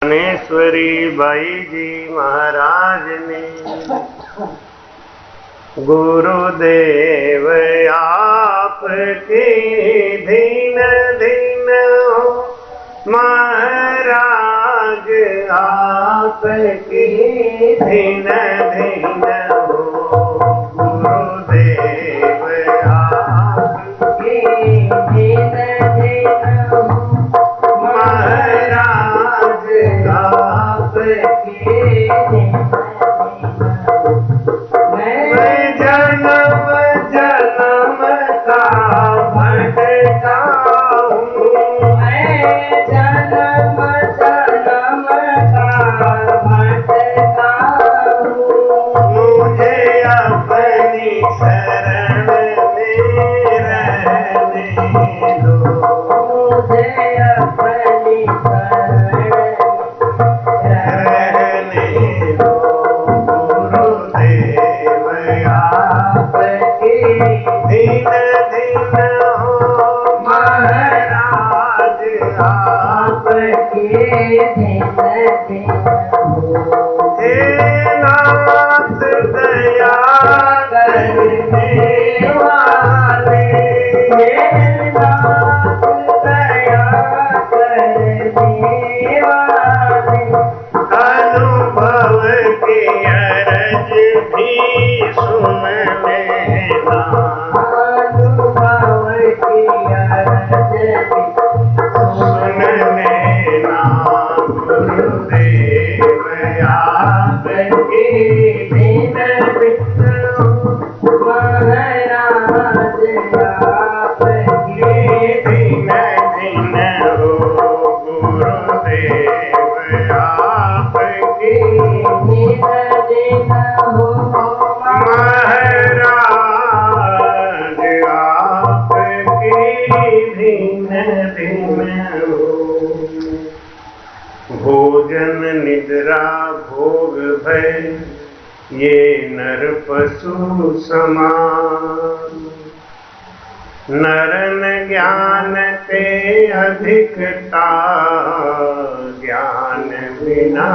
Dnyaneshwari by जी महाराज ने गुरुदेव आपके धीन धीन हो, महाराज आपके धीन धीन हो, गुरुदेव आपके धीन धीन हो, महाराज आपके मैं जन्म जन्म का भटका हूँ, मैं जन्म जन्म का भटका हूँ, मुझे अपनी शरण में रहने दो, मुझे अपनी शरण रहने दो, गुरुदेव आपके धीन धीन हो, महाराज आपके धीन धीन हो, हे नाथ दया करने वाले, हे नाथ दया करने वाले, अनुभव की अरज भी सुन लेना, अनुभव की अरज भी सुन लेना, गुरुदेव आपके धीन धीन हो, महाराज आपके धीन धीन हो, गुरुदेव आपके धीन धीन हो, महाराज आपके धीन धीन हो। भोजन निद्रा भोग भय ये नर पशु समान, नरन ज्ञान ते अधिकता, ज्ञान बिना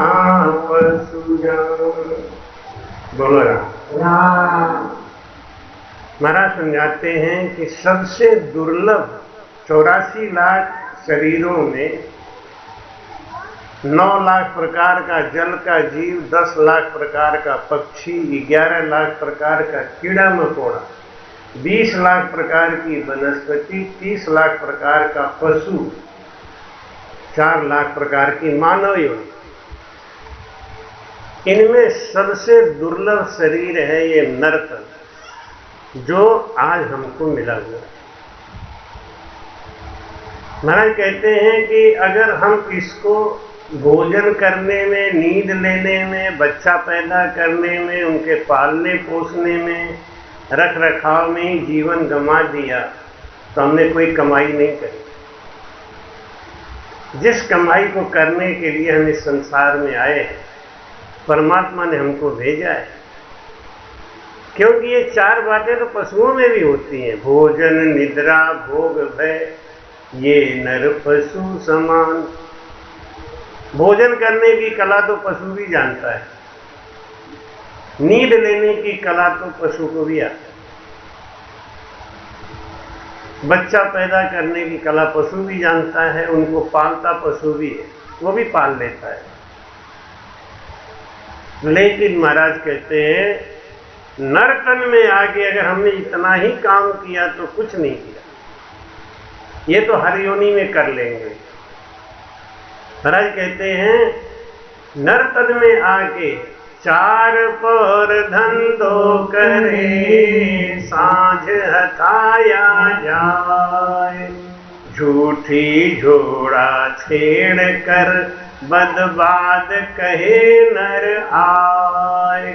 पशु जान। बोलो राम। महाराज समझाते हैं कि सबसे दुर्लभ 84 लाख शरीरों में 9 लाख प्रकार का जल का जीव, 10 लाख प्रकार का पक्षी, 11 लाख प्रकार का कीड़ा मकोड़ा, 20 लाख प्रकार की वनस्पति, 30 लाख प्रकार का पशु, 4 लाख प्रकार की मानव योनि। इनमें सबसे दुर्लभ शरीर है ये नरतन, जो आज हमको मिला हुआ है। महाराज कहते हैं कि अगर हम इसको भोजन करने में, नींद लेने में, बच्चा पैदा करने में, उनके पालने पोसने में, रख रखाव में ही जीवन गंवा दिया तो हमने कोई कमाई नहीं करी। जिस कमाई को करने के लिए हम इस संसार में आए हैं, परमात्मा ने हमको भेजा है। क्योंकि ये 4 बातें तो पशुओं में भी होती हैं, भोजन निद्रा भोग भय ये नर पशु समान। भोजन करने की कला तो पशु भी जानता है, नींद लेने की कला तो पशु को भी आता है, बच्चा पैदा करने की कला पशु भी जानता है, उनको पालता पशु भी है, वो भी पाल लेता है। लेकिन महाराज कहते हैं नरतन में आके अगर हमने इतना ही काम किया तो कुछ नहीं किया, ये तो हर योनि में कर लेंगे। महाराज कहते हैं नरतन में आके 4 पहर धंधो करे, सांझ हथाया जाए, झूठी झोड़ा छेड़ कर बदबाद कहे नर आए,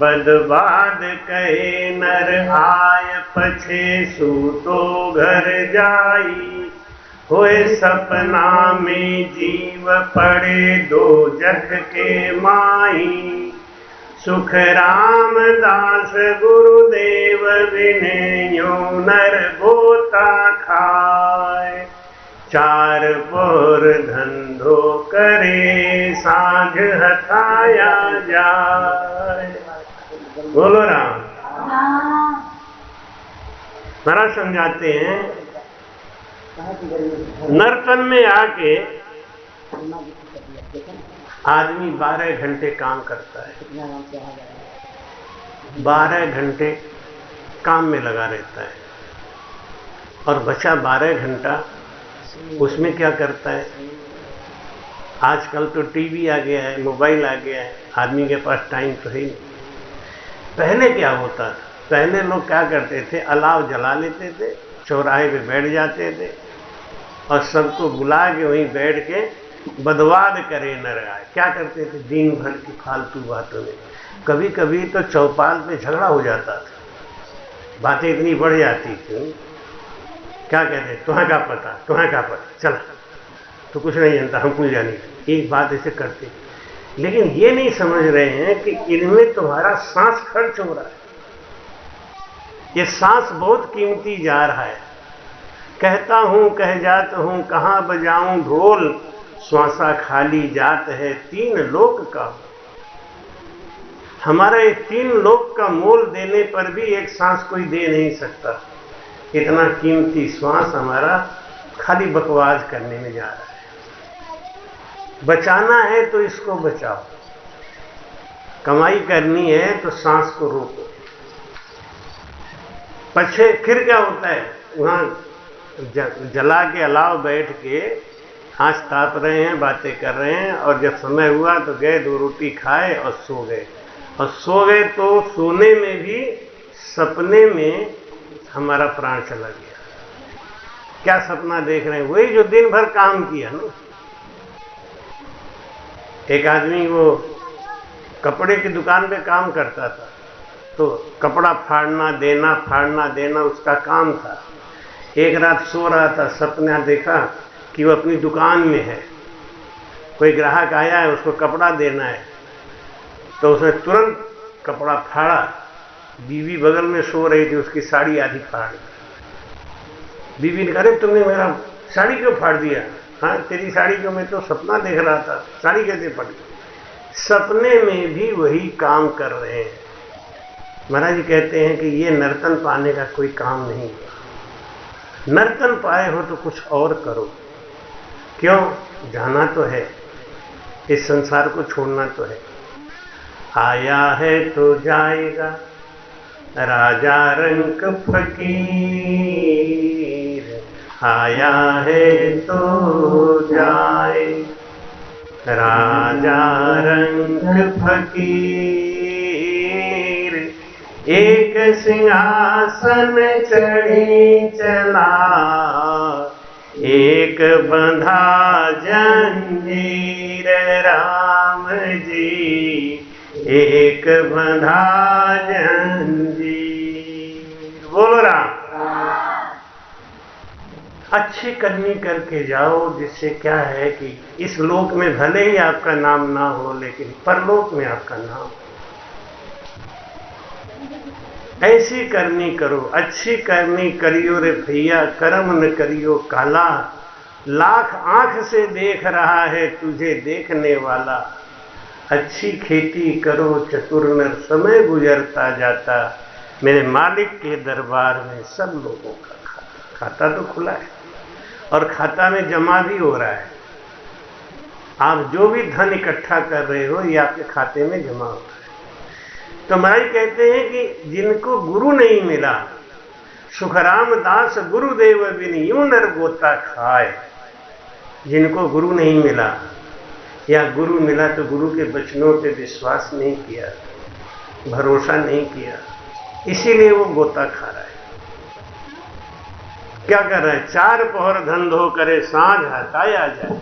बदबाद कहे नर आय, पछे सूतो घर जाई, होए सपना में जीव पड़े दो जख के माई, सुख रामदास गुरुदेव विनयो नर गोता खाए, चार पहर धंधो करे सांझ हथाया जाए। बोलो राम। महाराज समझाते हैं, नर्तन में आके आदमी 12 घंटे काम करता है, 12 घंटे काम में लगा रहता है, और बचा 12 घंटा उसमें क्या करता है? आजकल तो टीवी आ गया है, मोबाइल आ गया है, आदमी के पास टाइम तो है नहीं। पहले क्या होता था? पहले लोग क्या करते थे? अलाव जला लेते थे, चौराहे पे बैठ जाते थे और सबको बुला के वहीं बैठ के बदवाद करे न रहा। क्या करते थे? दिन भर की फालतू बातों में। कभी कभी तो चौपाल पे झगड़ा हो जाता था, बातें इतनी बढ़ जाती थी। क्या कहते? तुम्हें क्या पता, तुम्हें क्या पता, चला तो कुछ नहीं जानता, हम कुछ जानी। एक बात ऐसे करते, लेकिन ये नहीं समझ रहे हैं कि इनमें तुम्हारा सांस खर्च हो रहा है। ये सांस बहुत कीमती जा रहा है। कहता हूं कह जात हूं, कहां बजाऊं ढोल, श्वासा खाली जात है 3 लोक का। हमारा ये 3 लोक का मोल देने पर भी एक सांस कोई दे नहीं सकता। इतना कीमती श्वास हमारा खाली बकवास करने में जा रहा है। बचाना है तो इसको बचाओ, कमाई करनी है तो सांस को रोको। पछे फिर क्या होता है? वहां जला के अलाव बैठ के आँच ताप रहे हैं, बातें कर रहे हैं, और जब समय हुआ तो गए 2 रोटी खाए और सो गए। और सो गए तो सोने में भी सपने में हमारा प्राण चला गया। क्या सपना देख रहे हैं? वही जो दिन भर काम किया ना। एक आदमी वो कपड़े की दुकान पे काम करता था, तो कपड़ा फाड़ना देना उसका काम था। एक रात सो रहा था, सपना देखा कि वो अपनी दुकान में है, कोई ग्राहक आया है, उसको कपड़ा देना है, तो उसने तुरंत कपड़ा फाड़ा। बीवी बगल में सो रही थी, उसकी साड़ी आधी फाड़ दी। बीवी ने कहा, अरे तुमने मेरा साड़ी क्यों फाड़ दिया? हाँ, तेरी साड़ी को मैं तो सपना देख रहा था, साड़ी कैसे फट गई? सपने में भी वही काम कर रहे हैं। महाराज जी कहते हैं कि ये नर्तन पाने का कोई काम नहीं है। नर्तन पाए हो तो कुछ और करो। क्यों? जाना तो है, इस संसार को छोड़ना तो है। आया है तो जाएगा, राजा रंक फकीर, आया है तो जाए, राजा रंक फकीर। एक सिंहासन चढ़ी चला, एक बंधा जंजीर, राम जी एक बंधा जंजीर। बोलो राम। अच्छी करनी करके जाओ, जिससे क्या है कि इस लोक में भले ही आपका नाम ना हो, लेकिन परलोक में आपका नाम हो। ऐसी करनी करो, अच्छी करनी करियो रे भैया, कर्म न करियो काला। लाख आंख से देख रहा है तुझे देखने वाला। अच्छी खेती करो चतुर नर, समय गुजरता जाता। मेरे मालिक के दरबार में सब लोगों का खाता तो खुला है, और खाता में जमा भी हो रहा है। आप जो भी धन इकट्ठा कर रहे हो, ये आपके खाते में जमा हो रहा है। तो महाराज कहते हैं कि जिनको गुरु नहीं मिला, सुखराम दास गुरुदेव बिन यूं नर गोता खाए। जिनको गुरु नहीं मिला, या गुरु मिला तो गुरु के वचनों पे विश्वास नहीं किया, भरोसा नहीं किया, इसीलिए वो गोता खा रहा है। क्या कर रहा है? 4 पहर धंधो करे सांझ हटाया जाए।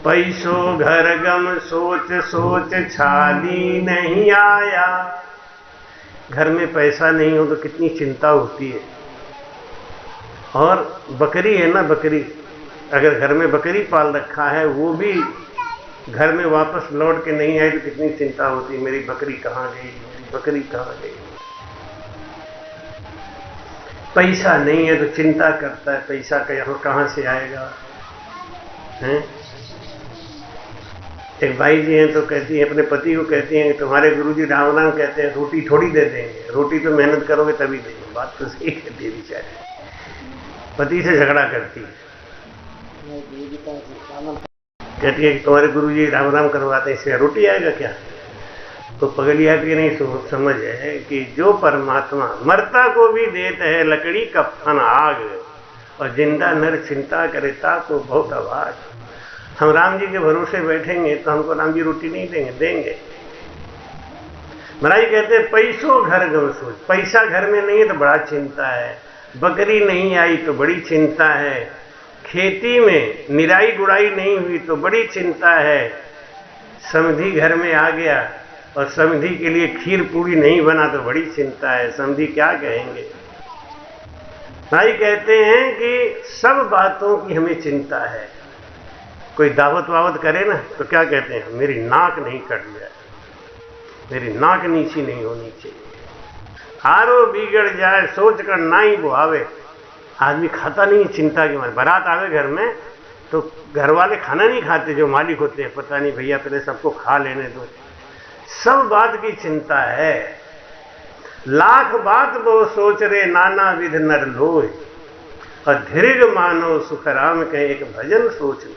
पैसो घर गम सोच सोच छाली नहीं आया। घर में पैसा नहीं हो तो कितनी चिंता होती है। और बकरी है ना, बकरी, अगर घर में बकरी पाल रखा है, वो भी घर में वापस लौट के नहीं आई तो कितनी चिंता होती है, मेरी बकरी कहाँ गई, मेरी बकरी कहाँ गई। पैसा नहीं है तो चिंता करता है पैसा कहाँ से आएगा हैं? एक भाई जी हैं तो कहती हैं अपने पति को कहती हैं कि तुम्हारे गुरुजी राम राम कहते हैं रोटी थोड़ी दे देंगे, रोटी तो मेहनत करोगे तभी देंगे। बात तो सही कहती है बेचारी, पति से झगड़ा करती है, कहती है कि तुम्हारे गुरुजी राम राम करवाते हैं इससे रोटी आएगा क्या? तो पगलिया की नहीं समझ है कि जो परमात्मा मरता को भी देते है लकड़ी कफन आग, और जिंदा नर चिंता करे ताको बहुत आवाज। हम राम जी के भरोसे बैठेंगे तो हमको राम जी रोटी नहीं देंगे। महाराज कहते हैं पैसों घर गम सोच, पैसा घर में नहीं है तो बड़ा चिंता है, बकरी नहीं आई तो बड़ी चिंता है, खेती में निराई गुड़ाई नहीं हुई तो बड़ी चिंता है, समधी घर में आ गया और समधी के लिए खीर पूरी नहीं बना तो बड़ी चिंता है, समधी क्या कहेंगे। भाई कहते हैं कि सब बातों की हमें चिंता है। कोई दावत वावत करे ना तो क्या कहते हैं, मेरी नाक नहीं कट जाए, मेरी नाक नीची नहीं होनी चाहिए, हारो बिगड़ जाए सोच कर ना ही वो आवे। आदमी खाता नहीं चिंता के मारे, बारात आवे घर में तो घर वाले खाना नहीं खाते, जो मालिक होते हैं पता नहीं भैया पहले सबको खा लेने दो, सब बात की चिंता है। लाख बात वो सोच रे नाना विध नर लोय, और दीर्घ मानो सुखराम के एक भजन सोच ले।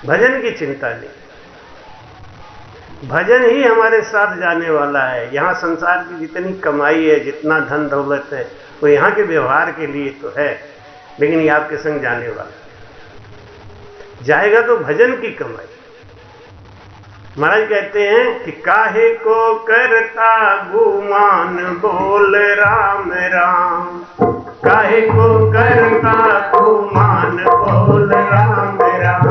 भजन की चिंता नहीं, भजन ही हमारे साथ जाने वाला है। यहाँ संसार की जितनी कमाई है, जितना धन दौलत है, वो यहाँ के व्यवहार के लिए तो है, लेकिन ये आपके संग जाने वाला जाएगा तो भजन की कमाई। महाराज कहते हैं कि काहे को करता गुमान बोल राम राम, काहे को करता गुमान बोल राम राम,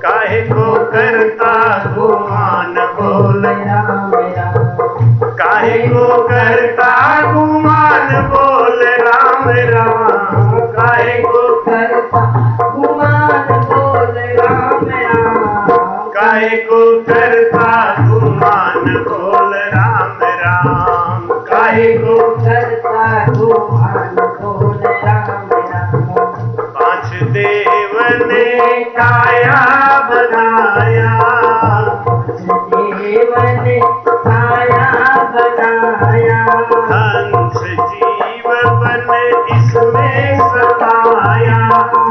काहे को करता गुमान बोल राम राम, काहे को करता गुमान बोल राम राम, काहे को करता गुमान बोल राम राम, काहे को करता गुमान बोल राम राम, काहे को करता गुमान बोल राम राम। पांच देव ने काया बनाया, देव ने काया बनाया, हंस जीव बन इसमें समाया,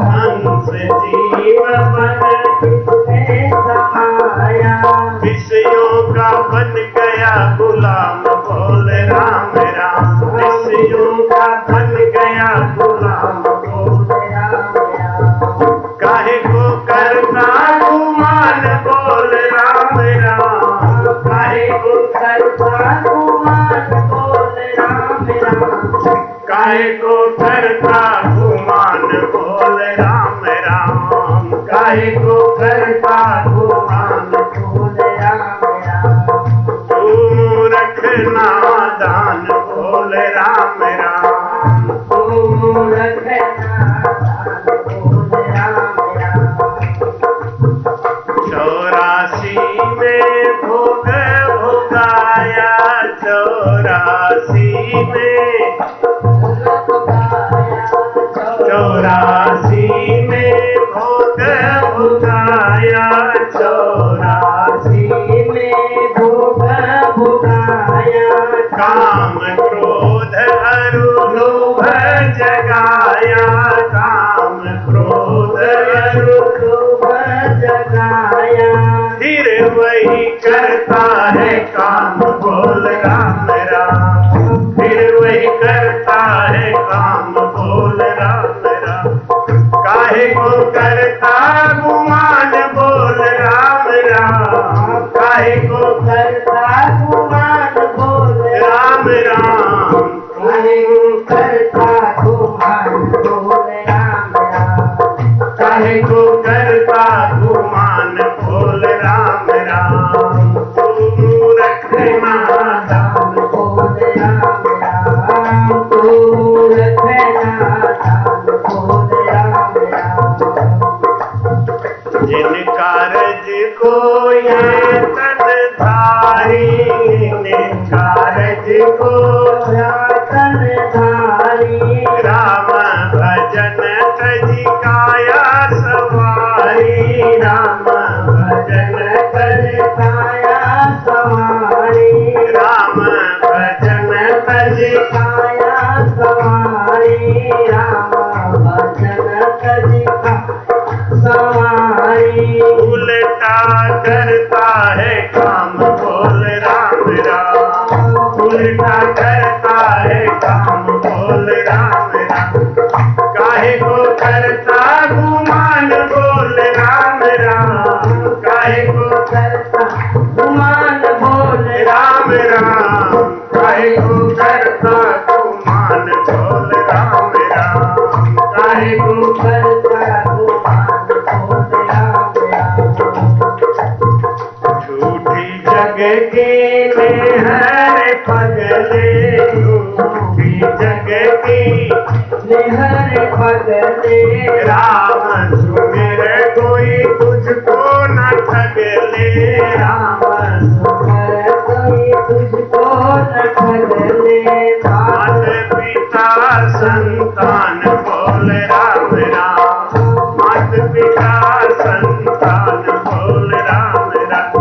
हंस जीव बन इसमें समाया, विषयों का बन गया गुलाम बोल राम राम, विषयों का बन गया गुलाम बोल राम राम, काहे को करता गुमान बोल राम राम, काहे को करता गुमान बोल राम राम, काहे को करता गुमान बोल राम राम, काहे को करता गुमान बोल राम राम। तू रखना दान बोल राम राम, तू रखना दान बोल राम राम। 84 में भोग भोगाया, 84 में 84 में भोग भोगाया, 84 में भोग भोगाया, काम क्रोध अरु लोभ जगाया, काम क्रोध अरु लोभ जगाया, फिर वही करता है काम बोल राम राम, फिर वही करता है काम बोल राम राम, काहे को करता गुमान बोल राम राम, काहे को करता गुमान बोल राम राम, काहे को करता गुमान बोल राम राम, काहे को करता गुमान बोल राम राम। तू रखना दान बोल राम राम, तू रखना दान बोल राम राम। जिन कारज को ये तन धारी, जिन कारज को तन धारी, सवारी राम भजन तज काया सवारी राम भजन तज सवारी उल्टा करता है काम बोल राम राम उल्टा करता है काम बोल राम राम काहे को करता गुमान बोल राम राम काहे को करता गुमान बोल राम राम काहे को करता गुमान बोल राम राम काहे को करता गुमान बोल राम झूठी जग के हर पगले झूठी जग की हर पगले राम सुमिर कोई तुझको न ठगले राम सुमर कोई तुझको न ठगले मात पिता संतान बोल राम राम मात पिता संतान बोल राम राम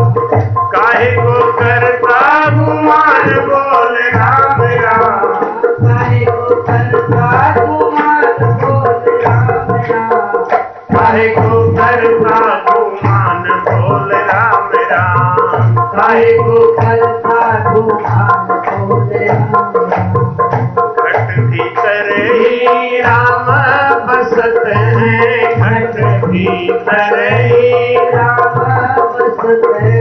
काहे को करता गुमान बोल राम राम काहे को करता गुमान बोल राम राम काहे को करता गुमान बोल राम राम काहे को करता गुमान बोल राम घट भीतर ही राम बसत है घट भीतर ही राम बसत है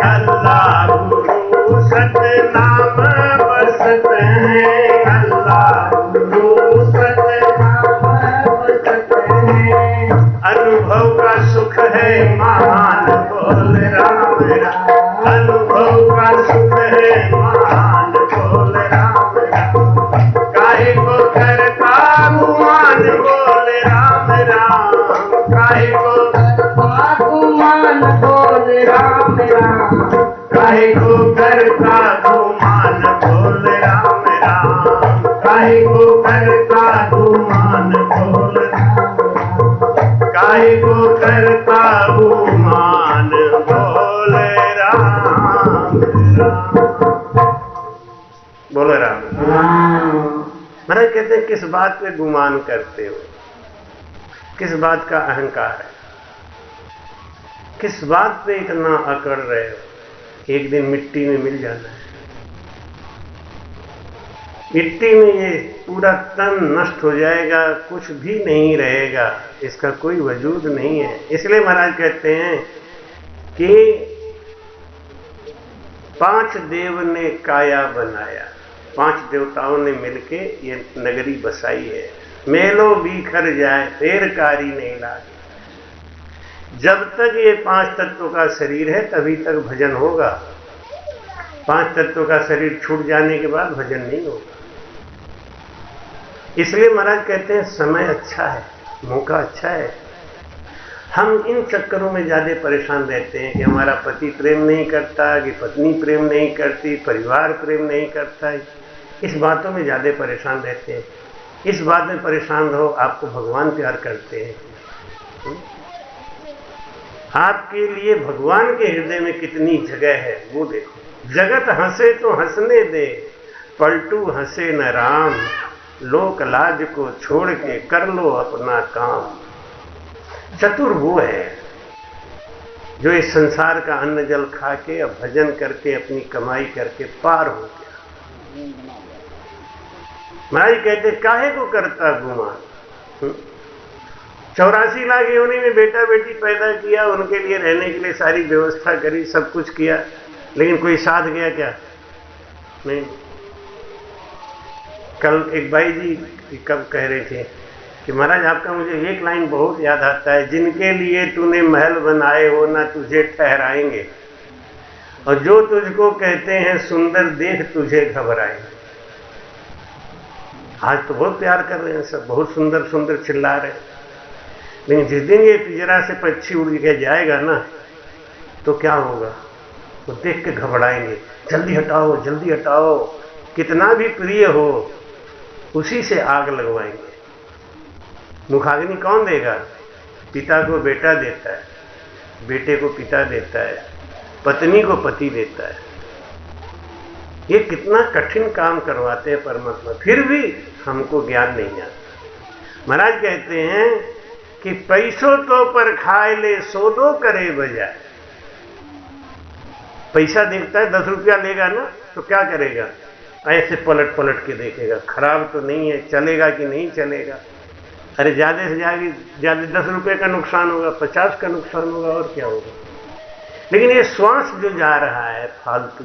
अल्लाह गुरु सतनाम बसत है अल्लाह गुरु सतनाम बसत है अनुभव का सुख है महान बोल राम राम अनुभव का सुख है महान बोल राम राम काहे को करता गुमान बोल राम राम काहे को करता गुमान बोल राम राम काहे को करता गुमान बोल राम राम काहे को करता गुमान बोल काहे को करता गुमान बोल राम बोल राम महाराज कहते हैं किस बात पे गुमान करते हो किस बात का अहंकार है किस बात पे इतना अकड़ रहे हो एक दिन मिट्टी में मिल जाना है मिट्टी में ये पूरा तन नष्ट हो जाएगा कुछ भी नहीं रहेगा इसका कोई वजूद नहीं है इसलिए महाराज कहते हैं कि 5 देव ने काया बनाया 5 देवताओं ने मिलके ये नगरी बसाई है मेलो बिखर जाए फिर कारी नहीं लागे जब तक ये 5 तत्वों का शरीर है तभी तक भजन होगा 5 तत्वों का शरीर छूट जाने के बाद भजन नहीं होगा इसलिए महाराज कहते हैं समय अच्छा है मौका अच्छा है हम इन चक्करों में ज्यादा परेशान रहते हैं कि हमारा पति प्रेम नहीं करता कि पत्नी प्रेम नहीं करती परिवार प्रेम नहीं करता इस बातों में ज्यादा परेशान रहते हैं इस बात में परेशान रहो आपको भगवान प्यार करते हैं आपके लिए भगवान के हृदय में कितनी जगह है वो देखो जगत हंसे तो हंसने दे पलटू हंसे न राम लोक लाज को छोड़ के कर लो अपना काम चतुर वो है जो इस संसार का अन्न जल खा के अब भजन करके अपनी कमाई करके पार हो गया महाराज कहते काहे को करता गुमान 84 लाख योनि में बेटा बेटी पैदा किया उनके लिए रहने के लिए सारी व्यवस्था करी सब कुछ किया लेकिन कोई साथ गया क्या नहीं कल एक भाई जी कब कह रहे थे कि महाराज आपका मुझे एक लाइन बहुत याद आता है जिनके लिए तूने महल बनाए हो ना तुझे ठहराएंगे और जो तुझको कहते हैं सुंदर देख तुझे घबराएंगे आज तो बहुत प्यार कर रहे हैं सब बहुत सुंदर सुंदर चिल्ला रहे हैं लेकिन जिस दिन ये पिंजरा से पक्षी उड़ के जाएगा ना तो क्या होगा वो देख के घबराएंगे जल्दी हटाओ कितना भी प्रिय हो उसी से आग लगवाएंगे मुखाग्नि कौन देगा पिता को बेटा देता है बेटे को पिता देता है पत्नी को पति देता है। ये कितना कठिन काम करवाते हैं परमात्मा, फिर भी हमको ज्ञान नहीं आता। महाराज कहते हैं कि पैसों तो पर खाए ले सोदो करे बजाय। पैसा देखता है, 10 रुपया लेगा ना तो क्या करेगा, ऐसे पलट पलट के देखेगा, खराब तो नहीं है, चलेगा कि नहीं चलेगा। अरे ज्यादा से ज्यादा 10 रुपये का नुकसान होगा, 50 का नुकसान होगा, और क्या होगा। लेकिन ये श्वास जो जा रहा है फालतू,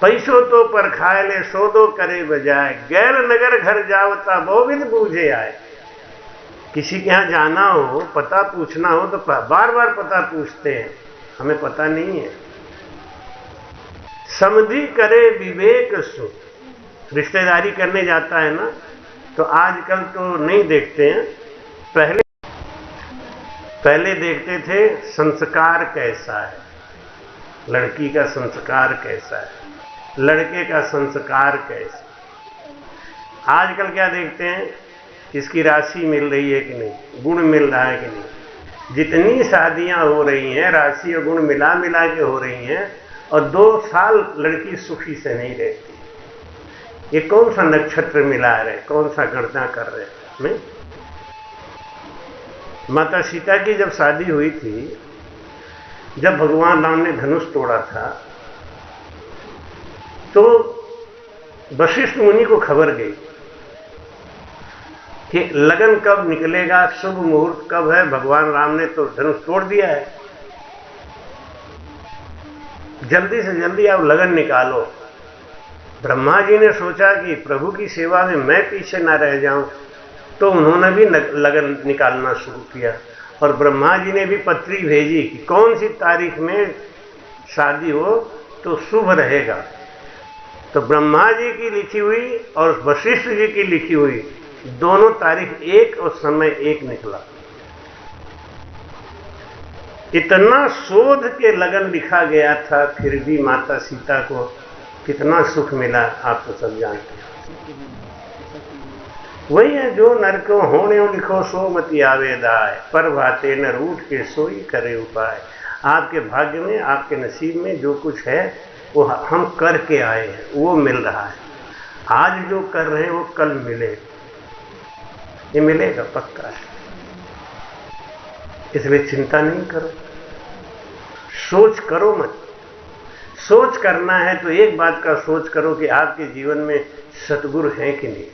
पैसों तो पर खाए ले सोदो करे बजाय, गैर नगर घर जावता बहुविध बूझे आए। किसी के यहां जाना हो, पता पूछना हो तो बार बार पता पूछते हैं, हमें पता नहीं है। समधि करे विवेक सुख। रिश्तेदारी करने जाता है ना, तो आजकल तो नहीं देखते हैं, पहले देखते थे संस्कार कैसा है, लड़की का संस्कार कैसा है, लड़के का संस्कार कैसा। आजकल क्या देखते हैं, इसकी राशि मिल रही है कि नहीं, गुण मिल रहा है कि नहीं। जितनी शादियां हो रही हैं राशि और गुण मिला मिला के हो रही हैं, और 2 साल लड़की सुखी से नहीं रहती। ये कौन सा नक्षत्र मिला रहे, कौन सा गणना कर रहे हैं। माता सीता की जब शादी हुई थी, जब भगवान राम ने धनुष तोड़ा था, तो वशिष्ठ मुनि को खबर गई कि लगन कब निकलेगा, शुभ मुहूर्त कब है। भगवान राम ने तो धनुष तोड़ दिया है, जल्दी से जल्दी आप लगन निकालो। ब्रह्मा जी ने सोचा कि प्रभु की सेवा में मैं पीछे ना रह जाऊं, तो उन्होंने भी लगन निकालना शुरू किया। और ब्रह्मा जी ने भी पत्री भेजी कि कौन सी तारीख में शादी हो तो शुभ रहेगा। तो ब्रह्मा जी की लिखी हुई और वशिष्ठ जी की लिखी हुई दोनों तारीख एक और समय एक निकला। इतना शोध के लगन लिखा गया था, फिर भी माता सीता को कितना सुख मिला, आप तो सब जानते हैं। वही है जो नर को होने लिखो सो मति आवेदाय, पर भाते न रूठ के सोई करे उपाय। आपके भाग्य में, आपके नसीब में जो कुछ है वो हम करके आए हैं, वो मिल रहा है। आज जो कर रहे हैं वो कल मिलेगा, ये मिलेगा पक्का है। इसलिए चिंता नहीं करो, सोच करो मत। सोच करना है तो एक बात का सोच करो कि आपके जीवन में सद्गुरु है कि नहीं,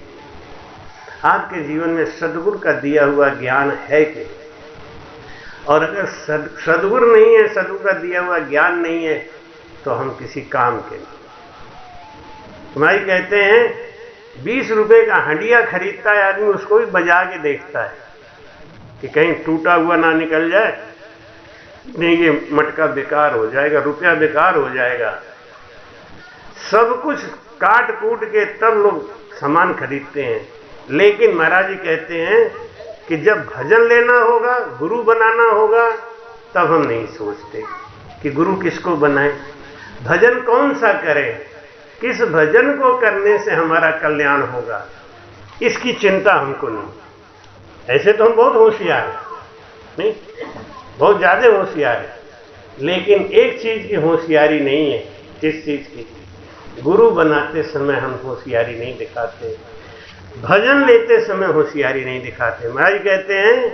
आपके जीवन में सद्गुरु का दिया हुआ ज्ञान है कि नहीं। और अगर सद्गुरु नहीं है, सद्गुरु का दिया हुआ ज्ञान नहीं है, तो हम किसी काम के नहीं। हमारी कहते हैं 20 रुपए का हंडिया खरीदता है आदमी, उसको भी बजा के देखता है कि कहीं टूटा हुआ ना निकल जाए, नहीं ये मटका बेकार हो जाएगा, रुपया बेकार हो जाएगा। सब कुछ काट कूट के तब लोग सामान खरीदते हैं। लेकिन महाराज जी कहते हैं कि जब भजन लेना होगा, गुरु बनाना होगा, तब हम नहीं सोचते कि गुरु किसको बनाए, भजन कौन सा करें, किस भजन को करने से हमारा कल्याण होगा, इसकी चिंता हमको नहीं। ऐसे तो हम बहुत होशियार हैं, नहीं, बहुत ज्यादा होशियार है, लेकिन एक चीज की होशियारी नहीं है। किस चीज की? गुरु बनाते समय हम होशियारी नहीं दिखाते, भजन लेते समय होशियारी नहीं दिखाते। महाराज कहते हैं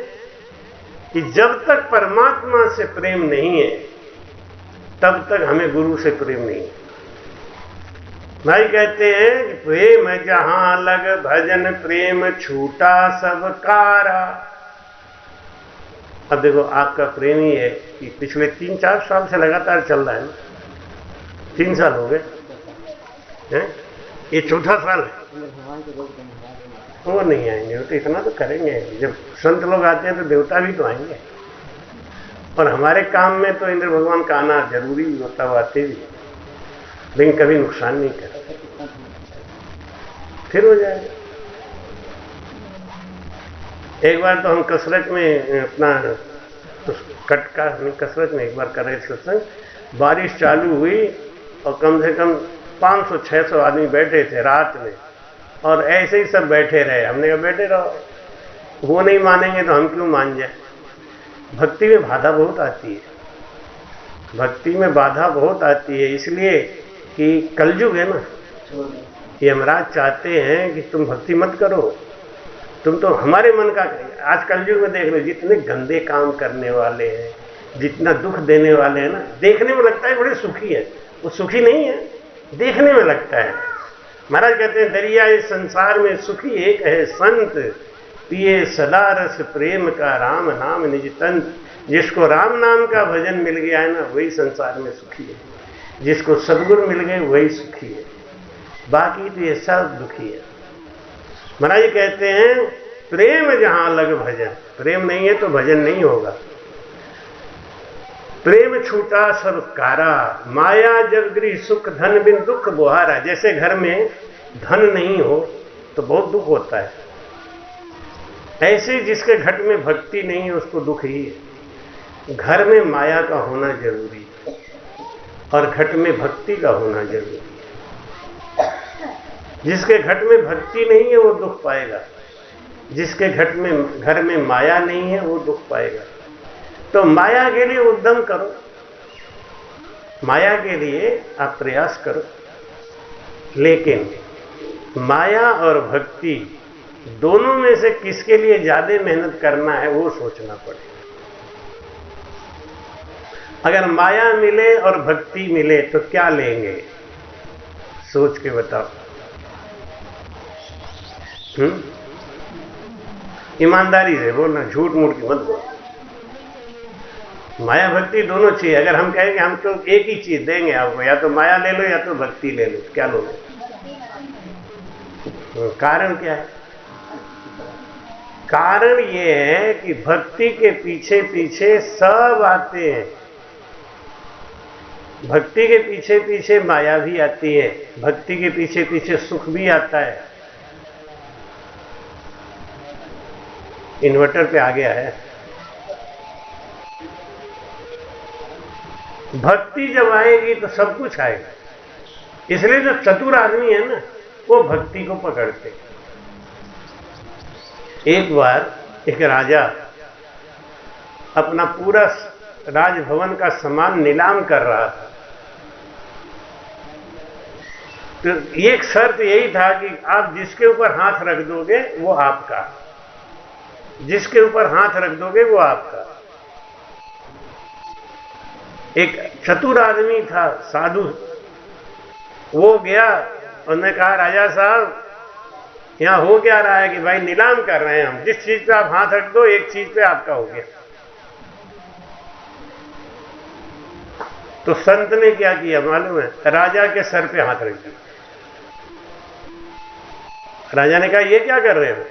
कि जब तक परमात्मा से प्रेम नहीं है, तब तक हमें गुरु से प्रेम नहीं है। भाई कहते हैं कि प्रेम जहां लग भजन प्रेम छूटा सब कारा। अब देखो आपका प्रेम ही है कि पिछले 3-4 साल से लगातार चल रहा है ना, 3 साल हो गए हैं, ये 4था साल है। वो नहीं आएंगे, वो तो इतना तो करेंगे। जब संत लोग आते हैं तो देवता भी तो आएंगे, और हमारे काम में तो इंद्र भगवान का आना जरूरी होता, वो आते भी, लेकिन कभी नुकसान नहीं करते, फिर हो जाएगा। एक बार तो हम कसरत में अपना कटका कसरत में एक बार कर रहे थे सत्संग, बारिश चालू हुई और कम से कम 500-600 आदमी बैठे थे रात में, और ऐसे ही सब बैठे रहे। हमने कहा बैठे रहो, वो नहीं मानेंगे तो हम क्यों मान जाए। भक्ति में बाधा बहुत आती है, भक्ति में बाधा बहुत आती है, इसलिए कि कलयुग है ना। यमराज चाहते हैं कि तुम भक्ति मत करो, तुम तो हमारे मन का। आज कलयुग में देख लो जितने गंदे काम करने वाले हैं, जितना दुख देने वाले हैं ना, देखने में लगता है बड़े सुखी है, वो सुखी नहीं है, देखने में लगता है। महाराज कहते हैं दरिया इस संसार में सुखी एक है संत, पिए सदा रस प्रेम का राम नाम निज तंत। जिसको राम नाम का भजन मिल गया है ना, वही संसार में सुखी है। जिसको सदगुरु मिल गए वही सुखी है, बाकी तो ये सब दुखी है। महाराज कहते हैं प्रेम जहां लग भजन, प्रेम नहीं है तो भजन नहीं होगा। प्रेम छूटा सब कारा, माया जब गृह सुख धन बिन दुख बुहारा। जैसे घर में धन नहीं हो तो बहुत दुख होता है, ऐसे जिसके घट में भक्ति नहीं है उसको दुख ही है। घर में माया का होना जरूरी है और घट में भक्ति का होना जरूरी है। जिसके घट में भक्ति नहीं है वो दुख पाएगा, जिसके घर में माया नहीं है वो दुख पाएगा। तो माया के लिए उद्यम करो, माया के लिए आप प्रयास करो, लेकिन माया और भक्ति दोनों में से किसके लिए ज्यादा मेहनत करना है वो सोचना पड़ेगा। अगर माया मिले और भक्ति मिले तो क्या लेंगे, सोच के बताओ। ईमानदारी से बोलना, झूठ मूठ की मत बोल। माया भक्ति दोनों चाहिए। अगर हम कहेंगे हम तो एक ही चीज देंगे आपको, या तो माया ले लो या तो भक्ति ले लो, क्या लोगे? कारण क्या है? कारण ये है कि भक्ति के पीछे पीछे सब आते हैं। भक्ति के पीछे पीछे माया भी आती है, भक्ति के पीछे पीछे सुख भी आता है। इन्वर्टर पे आ गया है। भक्ति जब आएगी तो सब कुछ आएगा। इसलिए जो चतुर आदमी है ना वो भक्ति को पकड़ते। एक बार एक राजा अपना पूरा राजभवन का सामान नीलाम कर रहा था। तो एक शर्त यही था कि आप जिसके ऊपर हाथ रख दोगे वो आपका, जिसके ऊपर हाथ रख दोगे वो आपका। एक चतुर आदमी था, साधु, वो गया, उन्होंने कहा राजा साहब यहां हो क्या रहा है कि भाई नीलाम कर रहे हैं हम, जिस चीज पे आप हाथ रख दो एक चीज पे आपका हो गया। तो संत ने क्या किया मालूम है? राजा के सर पे हाथ रख दिया। राजा ने कहा ये क्या कर रहे हो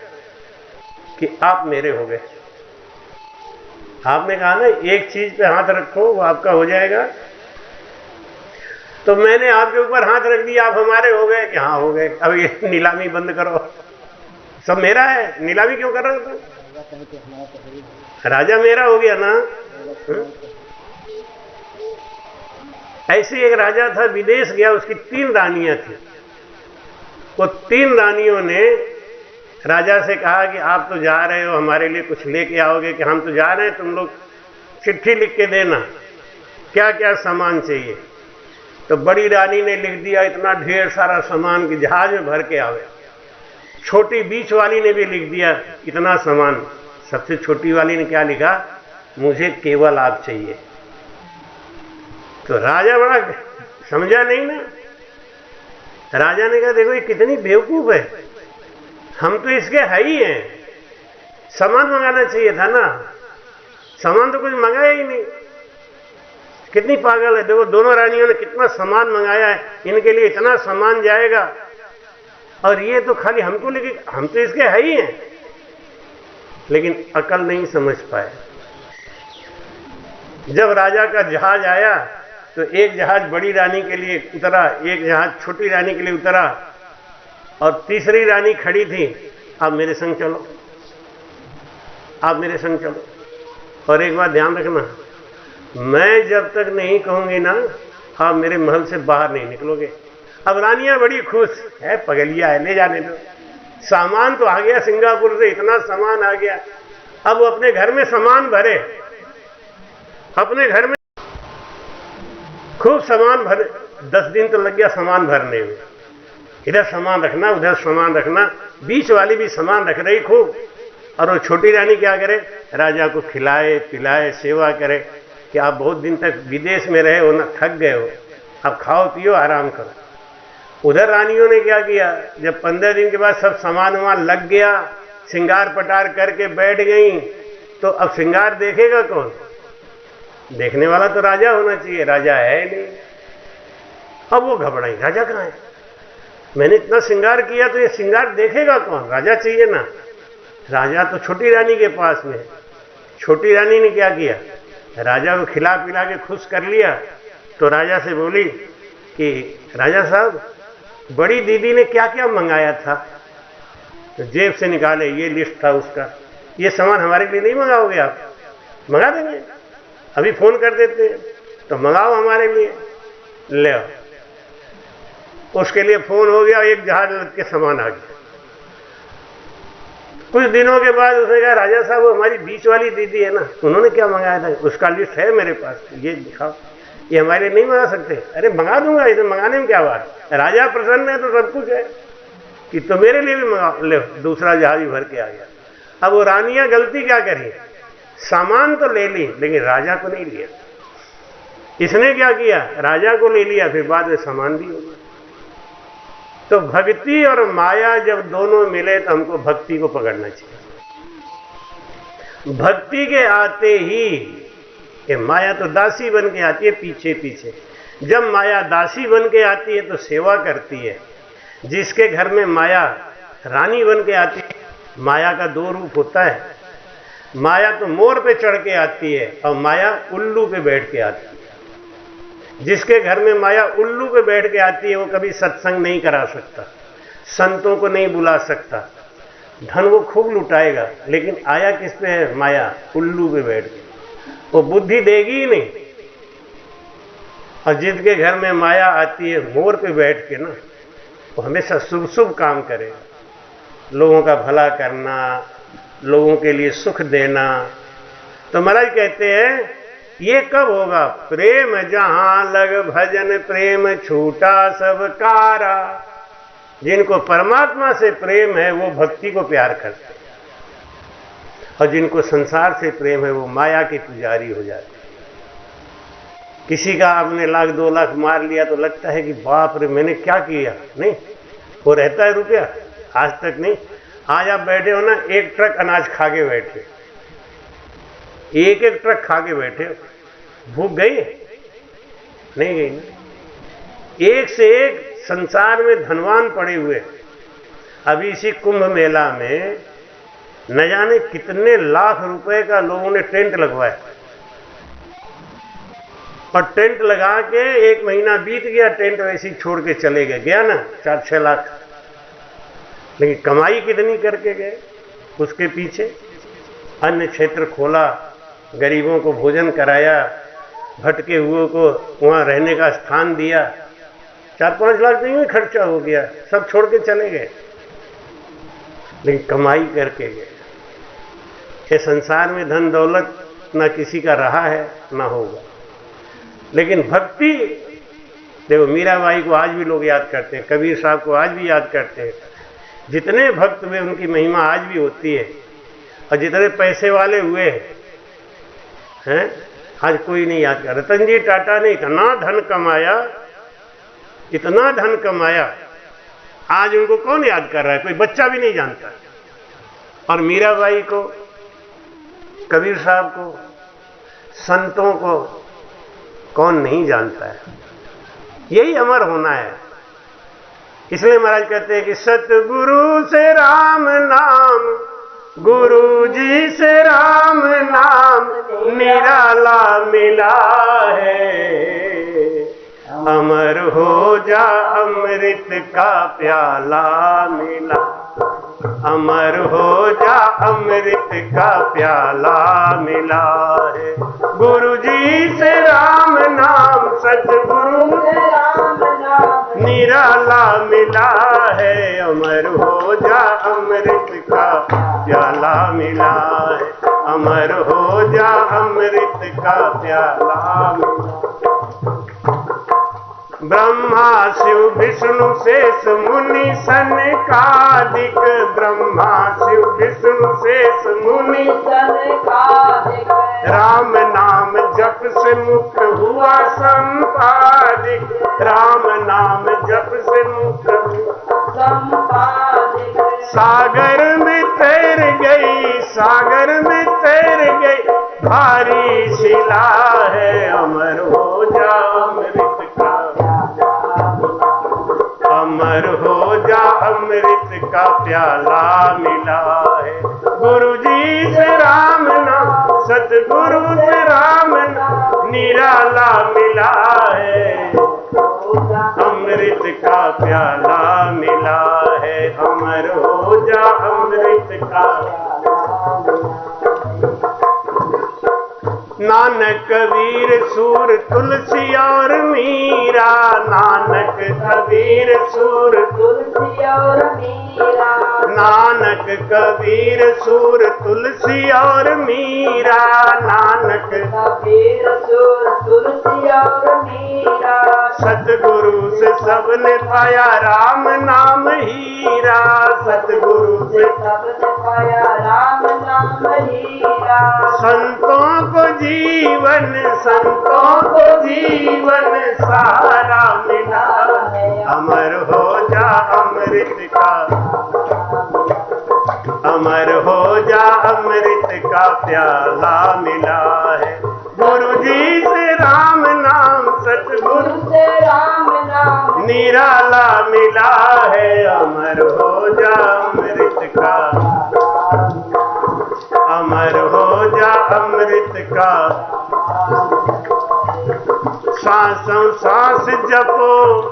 कि आप मेरे हो गए। आपने कहा ना एक चीज पे हाथ रखो वो आपका हो जाएगा, तो मैंने आपके ऊपर हाथ रख दिया, आप हमारे हो गए। कि हाँ हो गए, अब ये नीलामी बंद करो, सब मेरा है, नीलामी क्यों कर रहे हो? राजा मेरा हो गया ना। ऐसे एक राजा था, विदेश गया, उसकी 3 रानियां थी। वो 3 रानियों ने राजा से कहा कि आप तो जा रहे हो, हमारे लिए कुछ लेके आओगे? कि हम तो जा रहे हैं, तुम लोग चिट्ठी लिख के देना क्या क्या सामान चाहिए। तो बड़ी रानी ने लिख दिया इतना ढेर सारा सामान कि जहाज में भर के आवे। छोटी बीच वाली ने भी लिख दिया इतना सामान। सबसे छोटी वाली ने क्या लिखा? मुझे केवल आप चाहिए। तो राजा बड़ा समझा नहीं ना। राजा ने कहा देखो ये कितनी बेवकूफ है, हम तो इसके है ही हैं, सामान मंगाना चाहिए था ना, सामान तो कुछ मंगाया ही नहीं। कितनी पागल है। देखो दोनों रानियों ने कितना सामान मंगाया है, इनके लिए इतना सामान जाएगा और ये तो खाली हमको लेके, हम तो इसके है ही हैं। लेकिन अकल नहीं समझ पाए। जब राजा का जहाज आया तो एक जहाज बड़ी रानी के लिए उतरा, एक जहाज छोटी रानी के लिए उतरा, और तीसरी रानी खड़ी थी, आप मेरे संग चलो, आप मेरे संग चलो। और एक बात ध्यान रखना, मैं जब तक नहीं कहूंगी ना आप मेरे महल से बाहर नहीं निकलोगे। अब रानियां बड़ी खुश है, पगलिया है, ले जाने दो। सामान तो आ गया, सिंगापुर से इतना सामान आ गया। अब वो अपने घर में सामान भरे, अपने घर में। खूब सामान भर, 10 दिन तो लग गया सामान भरने में। इधर सामान रखना, उधर सामान रखना, बीच वाली भी सामान रख रही खूब। और वो छोटी रानी क्या करे, राजा को खिलाए पिलाए सेवा करे कि आप बहुत दिन तक विदेश में रहे हो ना, थक गए हो, अब खाओ पियो आराम करो। उधर रानियों ने क्या किया, जब 15 दिन के बाद सब सामान वामान लग गया, श्रृंगार पटार करके बैठ गई, तो अब श्रृंगार देखेगा कौन? देखने वाला तो राजा होना चाहिए, राजा है नहीं। अब वो घबराई, राजा कहाँ है? मैंने इतना श्रृंगार किया तो ये श्रृंगार देखेगा कौन? राजा चाहिए ना। राजा तो छोटी रानी के पास में। छोटी रानी ने क्या किया, राजा को खिला पिला के खुश कर लिया। तो राजा से बोली कि राजा साहब, बड़ी दीदी ने क्या क्या मंगाया था? तो जेब से निकाले, ये लिस्ट था उसका, ये सामान हमारे लिए नहीं मंगाओगे आप? मंगा देंगे, अभी फोन कर देते हैं, तो मंगाओ हमारे लिए, ले आओ। उसके लिए फोन हो गया, एक जहाज लग के सामान आ गया। कुछ दिनों के बाद उसने कहा, राजा साहब वो हमारी बीच वाली दीदी है ना, उन्होंने क्या मंगाया था? उसका लिस्ट है मेरे पास, ये दिखाओ। ये हमारे लिए नहीं मंगा सकते? अरे मंगा दूंगा, इसे मंगाने में क्या बात, राजा प्रसन्न है तो सब कुछ है कि तो मेरे लिए भी मंगा ले। दूसरा जहाज भी भर के आ गया। अब वो रानियां गलती क्या करी, सामान तो ले ली लेकिन राजा को नहीं लिया। इसने क्या किया, राजा को ले लिया, फिर बाद में सामान भी हो गया। तो भक्ति और माया जब दोनों मिले तो हमको भक्ति को पकड़ना चाहिए। भक्ति के आते ही कि माया तो दासी बन के आती है पीछे पीछे। जब माया दासी बन के आती है तो सेवा करती है। जिसके घर में माया रानी बन के आती है, माया का 2 रूप होता है। माया तो मोर पे चढ़ के आती है और माया उल्लू पे बैठ के आती है। जिसके घर में माया उल्लू पे बैठ के आती है वो कभी सत्संग नहीं करा सकता, संतों को नहीं बुला सकता, धन वो खूब लुटाएगा, लेकिन आया किस पे है, माया उल्लू पे बैठ के, वो बुद्धि देगी ही नहीं। और जिसके घर में माया आती है मोर पे बैठ के ना, वो हमेशा शुभ शुभ काम करेगा, लोगों का भला करना, लोगों के लिए सुख देना। तो महाराज कहते हैं ये कब होगा, प्रेम जहां लग भजन प्रेम छूटा सब कारा। जिनको परमात्मा से प्रेम है वो भक्ति को प्यार करते हैं, और जिनको संसार से प्रेम है वो माया के पुजारी हो जाते हैं। किसी का आपने 1 लाख 2 लाख मार लिया तो लगता है कि बाप रे मैंने क्या किया, नहीं, वो रहता है रुपया, आज तक नहीं। आज आप बैठे हो ना, 1 ट्रक अनाज खा के बैठे, एक ट्रक खा के बैठे हो, भूख गई नहीं गई ना। एक से एक संसार में धनवान पड़े हुए। अभी इसी कुंभ मेला में न जाने कितने लाख रुपए का लोगों ने टेंट लगवाया, और टेंट लगा के 1 महीना बीत गया, टेंट वैसे ही छोड़ के चले गए, गया ना 4-6 लाख। लेकिन कमाई कितनी करके गए उसके पीछे। अन्य क्षेत्र खोला, गरीबों को भोजन कराया, भटके हुए को वहां रहने का स्थान दिया, 4-5 लाख नहीं में खर्चा हो गया, सब छोड़ के चले गए, लेकिन कमाई करके गए। ये संसार में धन दौलत ना किसी का रहा है ना होगा, लेकिन भक्ति देखो, मीराबाई को आज भी लोग याद करते हैं, कबीर साहब को आज भी याद करते हैं। जितने भक्त हुए उनकी महिमा आज भी होती है, और जितने पैसे वाले हुए हैं आज कोई नहीं याद कर। रतन जी टाटा ने इतना धन कमाया, इतना धन कमाया, आज उनको कौन याद कर रहा है, कोई बच्चा भी नहीं जानता। और मीराबाई को, कबीर साहब को, संतों को कौन नहीं जानता है। यही अमर होना है। इसलिए महाराज कहते हैं कि सतगुरु से राम नाम, गुरु जी से राम नाम, निराला मिला है। अमर हो जा अमृत का प्याला मिला, अमर हो जा अमृत का प्याला मिला है। गुरु जी से राम नाम, सतगुरु से राम नाम, निराला मिला है। अमर हो जा अमृत का प्याला मिला है, अमर हो जा अमृत का प्याला मिला। ब्रह्मा शिव विष्णु शेष मुनि सनकादिक, ब्रह्मा शिव विष्णु शेष मुनि सनकादिक, राम नाम जप से मुक्त हुआ संपादिक, राम नाम जप से मुक्त हुआ संपादिक, सागर में तैर गई, सागर में तैर गई भारी शिला है, अमर हो जा अमृत का, अमर हो जा अमृत का प्याला मिला है। गुरु जी से राम नाम, सतगुरु से राम नाम निराला मिला है, अमृत का प्याला मिला है, अमर हो जा अमृत का। नानक कबीर सूर तुलसी और मीरा, नानक कबीर सूर तुलसी और मीरा, नानक कबीर सूर तुलसी और मीरा, नानक कबीर सूर तुलसी और मीरा, सतगुरु से सबने पाया राम नाम हीरा, सतगुरु से सबने पाया राम नाम हीरा, संतों को जीवन, संतों को जीवन सहारा मिला है, अमर हो जा अमृत का, अमर हो जा अमृत का प्याला मिला है। गुरु जी से राम नाम, सतगुरु से राम नाम निराला मिला है, अमर हो जा अमृत का, अमर हो जा अमृत का। सांसों सांस जपो,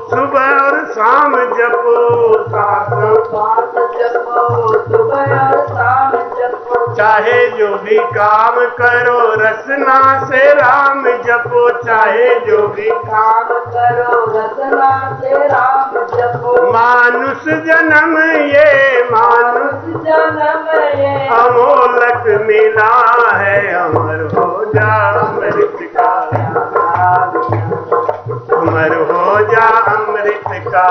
सुबह और शाम जपो, सांसों सांस जपो, सुबह और शाम जपो, चाहे जो भी काम करो रसना से राम जपो, चाहे जो भी काम करो रसना से राम जपो, मानुष जन्म ये, मानुष जन्म ये अमोलक मिला है, अमर हो जा अमृत का, अमर हो जा अमृत का।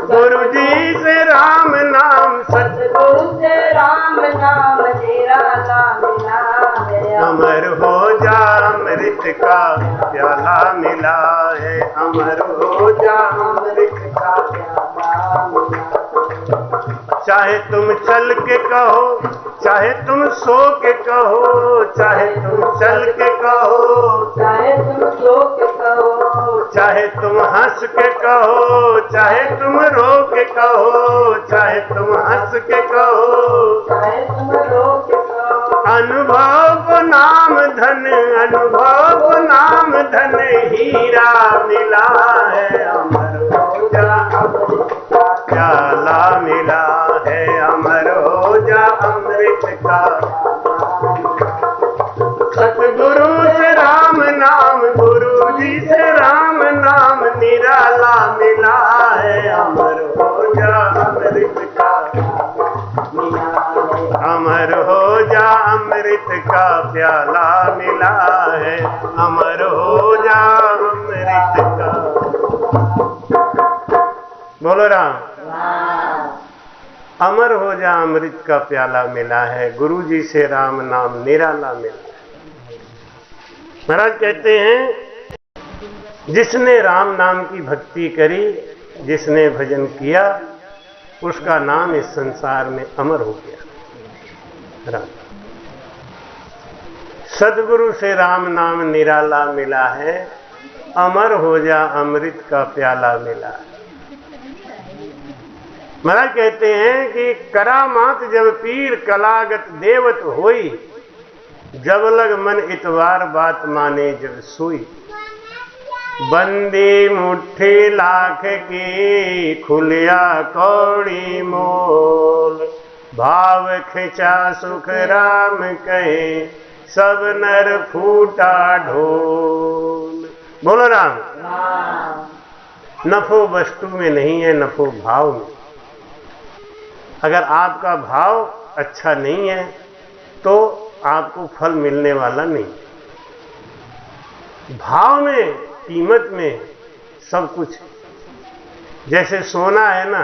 गुरु जी से राम नाम, सतगुरु से राम नाम निराला मिला है, अमर हो जा अमृत का प्याला मिला है, अमर हो जा अमृत का। चाहे तुम चल के कहो, चाहे तुम सो के कहो, चाहे तुम चल के कहो, चाहे तुम सो के कहो, चाहे तुम हंस के कहो, चाहे तुम रो के कहो, चाहे तुम हंस के कहो, चाहे तुम रो के कहो, अनुभव को नाम धन, अनुभव को नाम धन हीरा मिला है, अमर हो जा अमृत का प्याला मिला है, अमर हो जा अमृत का। सतगुरु से राम नाम, गुरु जी से राम नाम निराला मिला है, अमर हो जा अमृत का, अमर हो जा अमृत का प्याला मिला है, अमर हो जा अमृत का। बोलो राम, अमर हो जा अमृत का प्याला मिला है, गुरु जी से राम नाम निराला मिला। महाराज कहते हैं जिसने राम नाम की भक्ति करी, जिसने भजन किया, उसका नाम इस संसार में अमर हो गया। राम सदगुरु से राम नाम निराला मिला है, अमर हो जा अमृत का प्याला मिला है। महाराज कहते हैं कि करामात जब पीर कलागत देवत होई, जब लग मन इतवार बात माने जब सोई। बंदी मुट्ठी लाख की खुलिया कौड़ी मोल, भाव खिंचा सुख राम कहे सब नर फूटा ढोल। बोलो राम। नफो वस्तु में नहीं है, नफो भाव में। अगर आपका भाव अच्छा नहीं है तो आपको फल मिलने वाला नहीं। भाव में कीमत में सब कुछ। जैसे सोना है ना,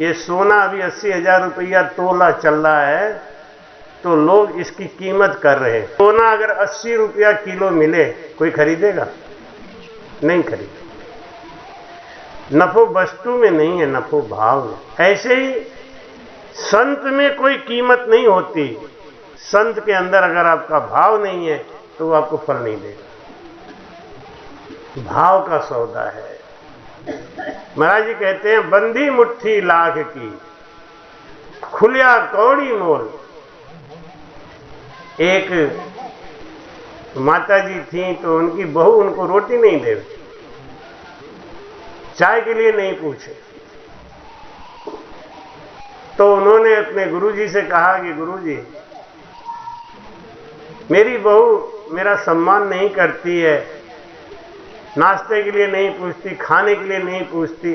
ये सोना अभी 80,000 रुपया तोला चल रहा है, तो लोग इसकी कीमत कर रहे हैं। सोना अगर 80 रुपया किलो मिले, कोई खरीदेगा? नहीं खरीदेगा। नफो वस्तु में नहीं है, नफो भाव में। ऐसे ही संत में कोई कीमत नहीं होती। संत के अंदर अगर आपका भाव नहीं है तो वो आपको फल नहीं देगा। भाव का सौदा है। महाराज जी कहते हैं, बंदी मुट्ठी लाख की, खुलिया कौड़ी मोल। एक माता जी थी, तो उनकी बहू उनको रोटी नहीं दे, चाय के लिए नहीं पूछे, तो उन्होंने अपने गुरुजी से कहा कि गुरुजी, मेरी बहू मेरा सम्मान नहीं करती है, नाश्ते के लिए नहीं पूछती, खाने के लिए नहीं पूछती,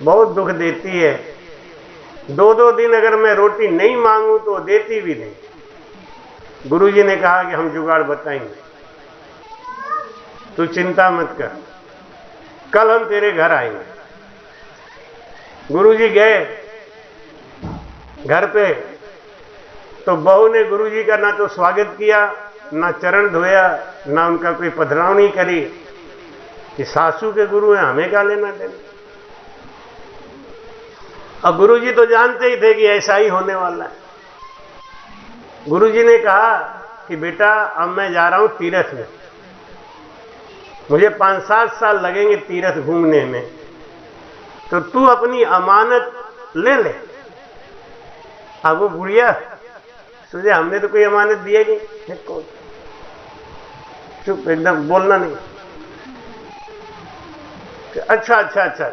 बहुत दुख देती है। 2-2 दिन अगर मैं रोटी नहीं मांगूं तो देती भी नहीं। गुरुजी ने कहा कि हम जुगाड़ बताएंगे, तू चिंता मत कर, कल हम तेरे घर आएंगे। गुरुजी गए घर पे, तो बहू ने गुरुजी का ना तो स्वागत किया, ना चरण धोया, ना उनका कोई पधरावनी करी कि सासू के गुरु हैं, हमें क्या लेना देना। और गुरुजी तो जानते ही थे कि ऐसा ही होने वाला है। गुरुजी ने कहा कि बेटा, अब मैं जा रहा हूं तीर्थ में, मुझे 5-7 साल लगेंगे तीर्थ घूमने में, तो तू अपनी अमानत ले ले। अब वो बुढ़िया सोचे, हमने तो कोई अमानत दिया नहीं, चुप, एकदम बोलना नहीं। अच्छा,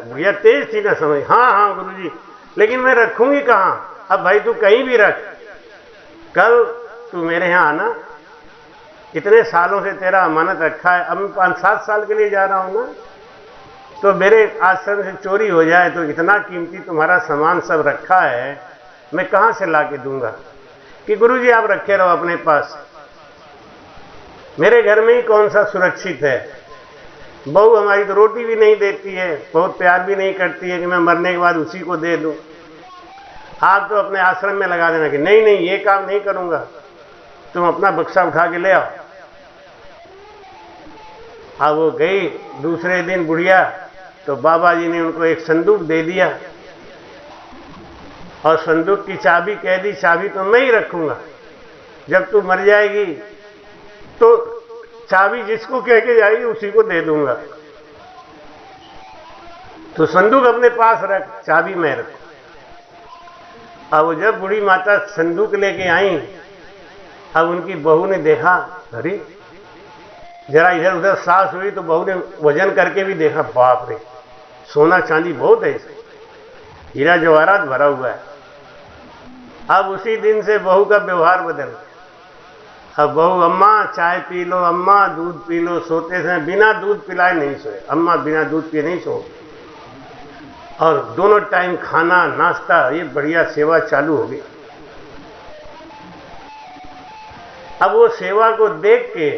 बुढ़िया तेज थी ना समझ। हाँ गुरुजी, लेकिन मैं रखूंगी कहाँ? अब भाई तू कहीं भी रख, कल तू मेरे यहाँ आना, इतने सालों से तेरा अमानत रखा है, अब मैं 5-7 साल के लिए जा रहा हूं ना, तो मेरे आश्रम से चोरी हो जाए तो इतना कीमती तुम्हारा सामान सब रखा है, मैं कहां से ला के दूंगा? कि गुरुजी आप रखे रहो अपने पास, मेरे घर में ही कौन सा सुरक्षित है। बहू हमारी तो रोटी भी नहीं देती है, बहुत प्यार भी नहीं करती है कि मैं मरने के बाद उसी को दे दूं। आप तो अपने आश्रम में लगा देना कि नहीं ये काम नहीं करूंगा, तुम अपना बक्सा उठा के ले आओ। अब वो गई दूसरे दिन बुढ़िया, तो बाबा जी ने उनको एक संदूक दे दिया और संदूक की चाबी कह दी, चाबी तो मैं ही रखूंगा, जब तू मर जाएगी तो चाबी जिसको कह के जाएगी उसी को दे दूंगा, तो संदूक अपने पास रख, चाबी मैं रखूं। अब जब बूढ़ी माता संदूक लेके आई, अब उनकी बहू ने देखा, अरे जरा इधर उधर सास हुई, तो बहू ने वजन करके भी देखा, बाप रे, सोना चांदी बहुत है, हीरा जवाहरात भरा हुआ है। अब उसी दिन से बहू का व्यवहार बदल गया। अब बहू, अम्मा चाय पी लो, अम्मा दूध पी लो, सोते समय बिना दूध पिलाए नहीं सोए, अम्मा बिना दूध पिए नहीं सो, और दोनों टाइम खाना नाश्ता, ये बढ़िया सेवा चालू हो गई। अब वो सेवा को देख के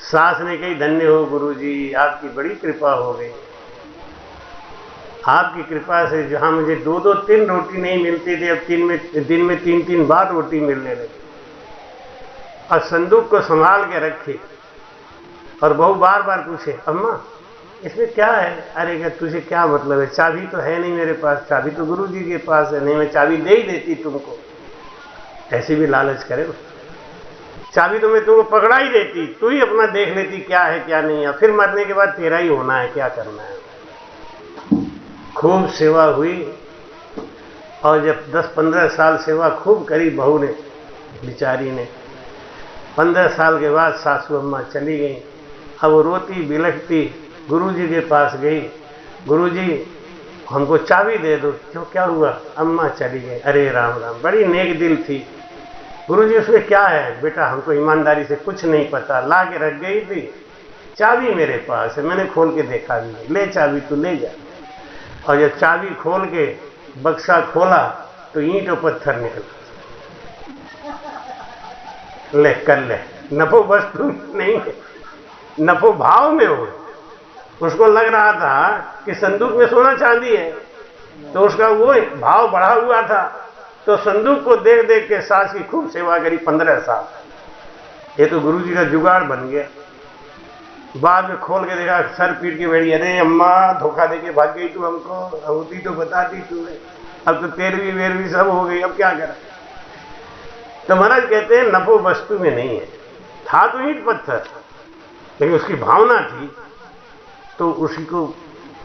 सास ने कही, धन्य हो गुरुजी, आपकी बड़ी कृपा हो गई, आपकी कृपा से जहां मुझे 2-2-3 रोटी नहीं मिलती थी, अब दिन में 3-3 बार रोटी मिलने लगी। और संदूक को संभाल के रखी, और बहू बार बार पूछे, अम्मा इसमें क्या है? अरे क्या तुझे क्या मतलब है, चाबी तो है नहीं मेरे पास, चाबी तो गुरुजी के पास है। नहीं, मैं चाबी दे ही देती तुमको, ऐसी भी लालच करे, चाबी तो मैं तुमको पकड़ा ही देती, तू ही अपना देख लेती क्या है क्या नहीं है, फिर मरने के बाद तेरा ही होना है, क्या करना है। खूब सेवा हुई, और जब 10-15 साल सेवा खूब करी बहू ने, बिचारी ने, 15 साल के बाद सासू अम्मा चली गई। अब वो रोती बिलखती गुरुजी के पास गई, गुरुजी हमको चाबी दे दो। क्यों, क्या हुआ? अम्मा चली गई। अरे राम राम, बड़ी नेक दिल थी। गुरुजी उसमें क्या है बेटा, हमको ईमानदारी से कुछ नहीं पता, ला के रख गई थी, चाबी मेरे पास है, मैंने खोल के देखा भी नहीं, ले चाबी तू ले जा। और जब चाबी खोल के बक्सा खोला तो ईंट और पत्थर निकला। ले कर ले, नफो वस्तु नहीं है, नफो भाव में हो। उसको लग रहा था कि संदूक में सोना चांदी है, तो उसका वो भाव बढ़ा हुआ था। तो संदूक को देख देख के सास की खूब सेवा करी 15 साल। ये तो गुरु जी का जुगाड़ बन गया। बाद में खोल के देखा, सर पीट के बैठी, अरे अम्मा धोखा दे के भाग गई तू हमको, होती तो बताती तू, अब तो 13वीं 12वीं सब हो गई, अब क्या करें। तो महाराज कहते हैं नफो वस्तु में नहीं है, था तो ईंट पत्थर, लेकिन उसकी भावना थी तो उसी को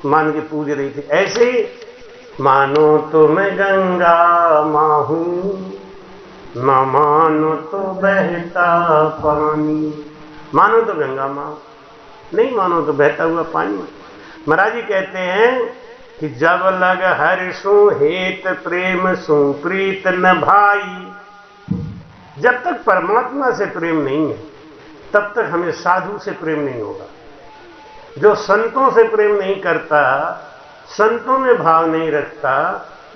मान के पूज रही थी। ऐसे ही मानो तो मैं गंगा माँ हूं, ना मानो तो बहता पानी। मानो तो गंगा माँ, नहीं मानो तो बहता हुआ पानी। महाराज जी कहते हैं कि जब लग हर्षो हेत प्रेम सु प्रीत न भाई। जब तक परमात्मा से प्रेम नहीं है तब तक हमें साधु से प्रेम नहीं होगा। जो संतों से प्रेम नहीं करता, संतों में भाव नहीं रखता,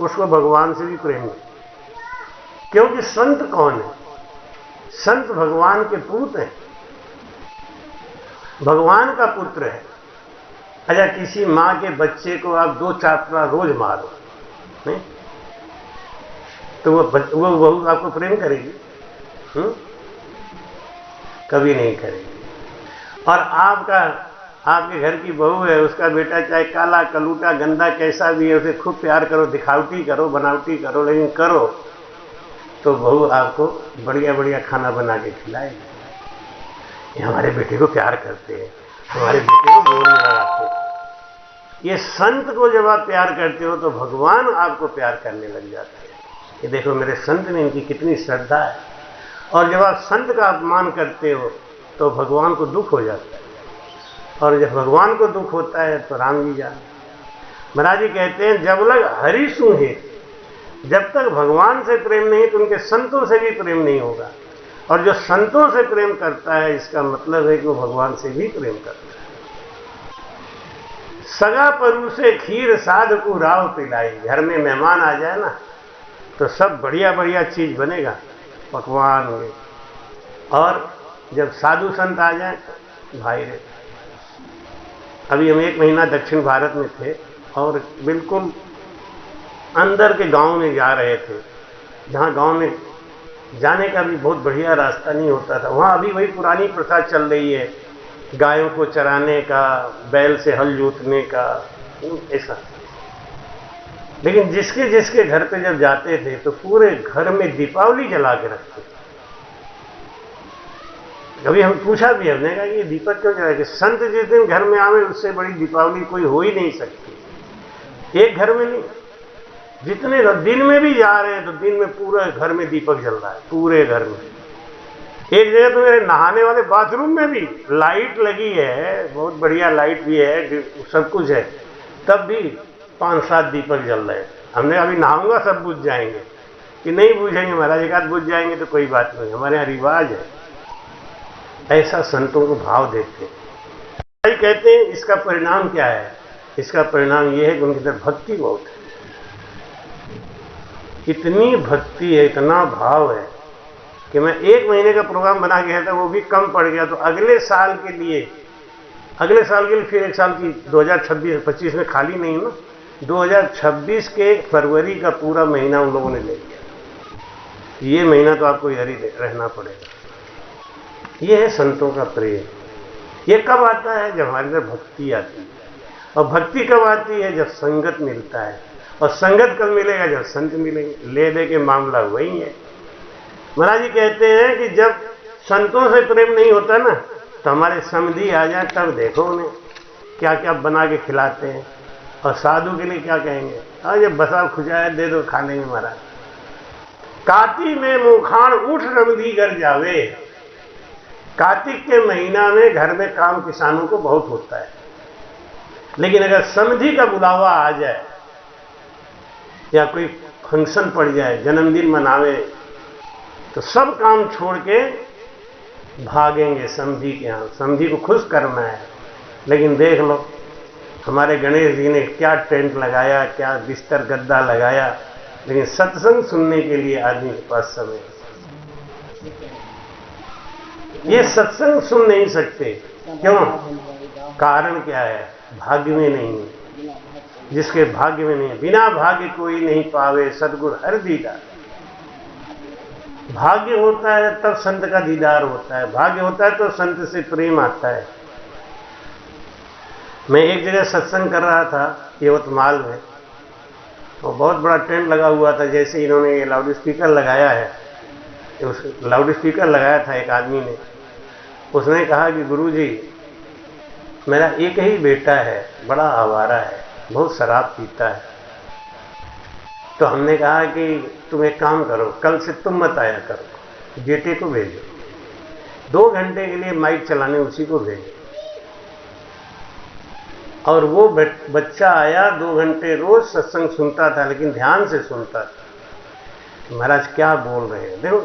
उसको भगवान से भी प्रेम नहीं। क्योंकि संत कौन है? संत भगवान के पूत हैं, भगवान का पुत्र है। अच्छा, किसी मां के बच्चे को आप 2 चापड़ा रोज मारो, नहीं तो वो बहू आपको प्रेम करेगी? कभी नहीं करेगी। और आपके घर की बहू है, उसका बेटा चाहे काला कलूटा गंदा कैसा भी है, उसे खूब प्यार करो, दिखावटी करो, बनावटी करो, लेकिन करो तो बहू आपको बढ़िया बढ़िया खाना बना के खिलाएगी। ये हमारे बेटे को प्यार करते हैं, हमारे बेटे को गोद में लगाते हैं। ये संत को जब आप प्यार करते हो तो भगवान आपको प्यार करने लग जाता है। ये देखो मेरे संत में इनकी कितनी श्रद्धा है। और जब आप संत का अपमान करते हो तो भगवान को दुख हो जाता है, और जब भगवान को दुख होता है तो राम जी जान। महाराज जी कहते हैं जब लग हरिसु है, जब तक भगवान से प्रेम नहीं तो उनके संतों से भी प्रेम नहीं होगा। और जो संतों से प्रेम करता है इसका मतलब है कि वो भगवान से भी प्रेम करता है। सगा परू से खीर साध को राव पिलाई। घर में मेहमान आ जाए ना तो सब बढ़िया बढ़िया चीज बनेगा, पकवान होंगे। और जब साधु संत आ जाए तो भाई रे। अभी हम 1 महीना दक्षिण भारत में थे और बिल्कुल अंदर के गांव में जा रहे थे, जहां गांव में जाने का भी बहुत बढ़िया रास्ता नहीं होता था। वहां अभी वही पुरानी प्रथा चल रही है, गायों को चराने का, बैल से हल जोतने का, ऐसा। लेकिन जिसके जिसके घर पे जब जाते थे तो पूरे घर में दीपावली जला के रखते थे। कभी हम पूछा भी, हमने कहा ये दीपक क्यों जलाए? कि संत जिस दिन घर में आवे उससे बड़ी दीपावली कोई हो ही नहीं सकती। एक घर में नहीं, जितने दिन में भी जा रहे हैं तो दिन में पूरे घर में दीपक जल रहा है, पूरे घर में। एक जगह तो मेरे नहाने वाले बाथरूम में भी लाइट लगी है, बहुत बढ़िया लाइट भी है, सब कुछ है, तब भी 5-7 दीपक जल रहे हैं। हमने अभी नहाऊंगा सब बुझ जाएंगे, कि नहीं बुझेंगे महाराज, एक आध बुझ जाएंगे तो कोई बात नहीं, हमारे यहाँ रिवाज है। ऐसा संतों को भाव देते हैं। कहते हैं इसका परिणाम क्या है? इसका परिणाम यह है कि उनके अंदर भक्ति बहुत है। इतनी भक्ति है, इतना भाव है कि मैं 1 महीने का प्रोग्राम बना के था, वो भी कम पड़ गया। तो अगले साल के लिए फिर 1 साल की 2026-25 में खाली नहीं ना, 2026 के फरवरी का पूरा महीना उन लोगों ने ले लिया। ये महीना तो आपको इधर ही रहना पड़ेगा। ये है संतों का प्रेम। ये कब आता है? जब हमारे अंदर भक्ति आती है। और भक्ति कब आती है? जब संगत मिलता है। और संगत कब मिलेगा? जब संत मिलेंगे। ले दे के मामला वही है। महाराज जी कहते हैं कि जब संतों से प्रेम नहीं होता ना तो हमारे समधी आ जाए, तब देखो उन्हें क्या क्या बना के खिलाते हैं। और साधु के लिए क्या कहेंगे? जब बसा खुजाया दे दो खा लेंगे महाराज। काती में मुखान उठ रमदी कर जावे। कार्तिक के महीना में घर में काम किसानों को बहुत होता है, लेकिन अगर समधी का बुलावा आ जाए या कोई फंक्शन पड़ जाए, जन्मदिन मनावे, तो सब काम छोड़ के भागेंगे समधी के यहाँ। समधी को खुश करना है। लेकिन देख लो हमारे गणेश जी ने क्या टेंट लगाया, क्या बिस्तर गद्दा लगाया, लेकिन सत्संग सुनने के लिए आदमी के पास समय। ये सत्संग सुन नहीं सकते, क्यों? कारण क्या है? भाग्य में नहीं है। जिसके भाग्य में नहीं है, बिना भाग्य कोई नहीं पावे सदगुरु हर दीदार। भाग्य होता है तब संत का दीदार होता है, भाग्य होता है तो संत से प्रेम आता है। मैं एक जगह सत्संग कर रहा था यवतमाल में, और बहुत बड़ा टेंट लगा हुआ था। जैसे इन्होंने ये लाउड स्पीकर लगाया है, उस लाउड स्पीकर लगाया था एक आदमी ने, उसने कहा कि गुरुजी मेरा एक ही बेटा है, बड़ा आवारा है, बहुत शराब पीता है। तो हमने कहा कि तुम एक काम करो, कल से तुम मत आया करो, बेटे को भेजो, 2 घंटे के लिए माइक चलाने उसी को भेजो। और वो बच्चा आया, 2 घंटे रोज सत्संग सुनता था, लेकिन ध्यान से सुनता था। महाराज क्या बोल रहे हैं, देखो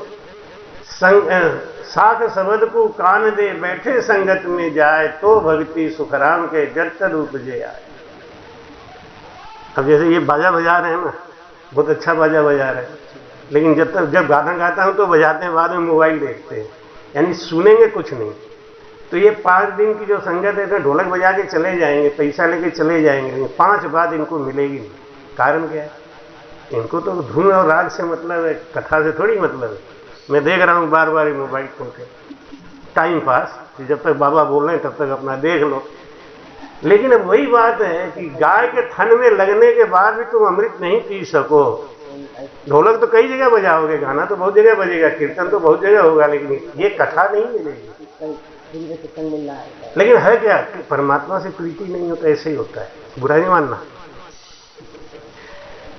साख शब्द को कान दे, बैठे संगत में जाए, तो भक्ति सुखराम के जड़ उपजे आए। अब जैसे ये बाजा बजा रहे हैं ना, बहुत अच्छा बाजा बजा रहे हैं, लेकिन जब गाना गाता हूं तो बजाते हैं, बाद में मोबाइल देखते हैं, यानी सुनेंगे कुछ नहीं। तो ये 5 दिन की जो संगत है, तो ढोलक बजा के चले जाएंगे, पैसा लेके चले जाएंगे, लेकिन 5 बाद इनको मिलेगी नहीं। कारण क्या है? इनको तो धुन और राग से मतलब है, कथा से थोड़ी मतलब है। मैं देख रहा हूँ बार बार मोबाइल खोल के, टाइम पास, जब तक बाबा बोल रहे हैं तब तक अपना देख लो। लेकिन अब वही बात है कि गाय के थन में लगने के बाद भी तुम अमृत नहीं पी सको। ढोलक तो कई जगह बजाओगे, गाना तो बहुत जगह बजेगा, कीर्तन तो बहुत जगह होगा, लेकिन ये कथा नहीं मिलेगी। लेकिन है क्या कि परमात्मा से प्रीति नहीं होता, ऐसे ही होता है। बुरा नहीं मानना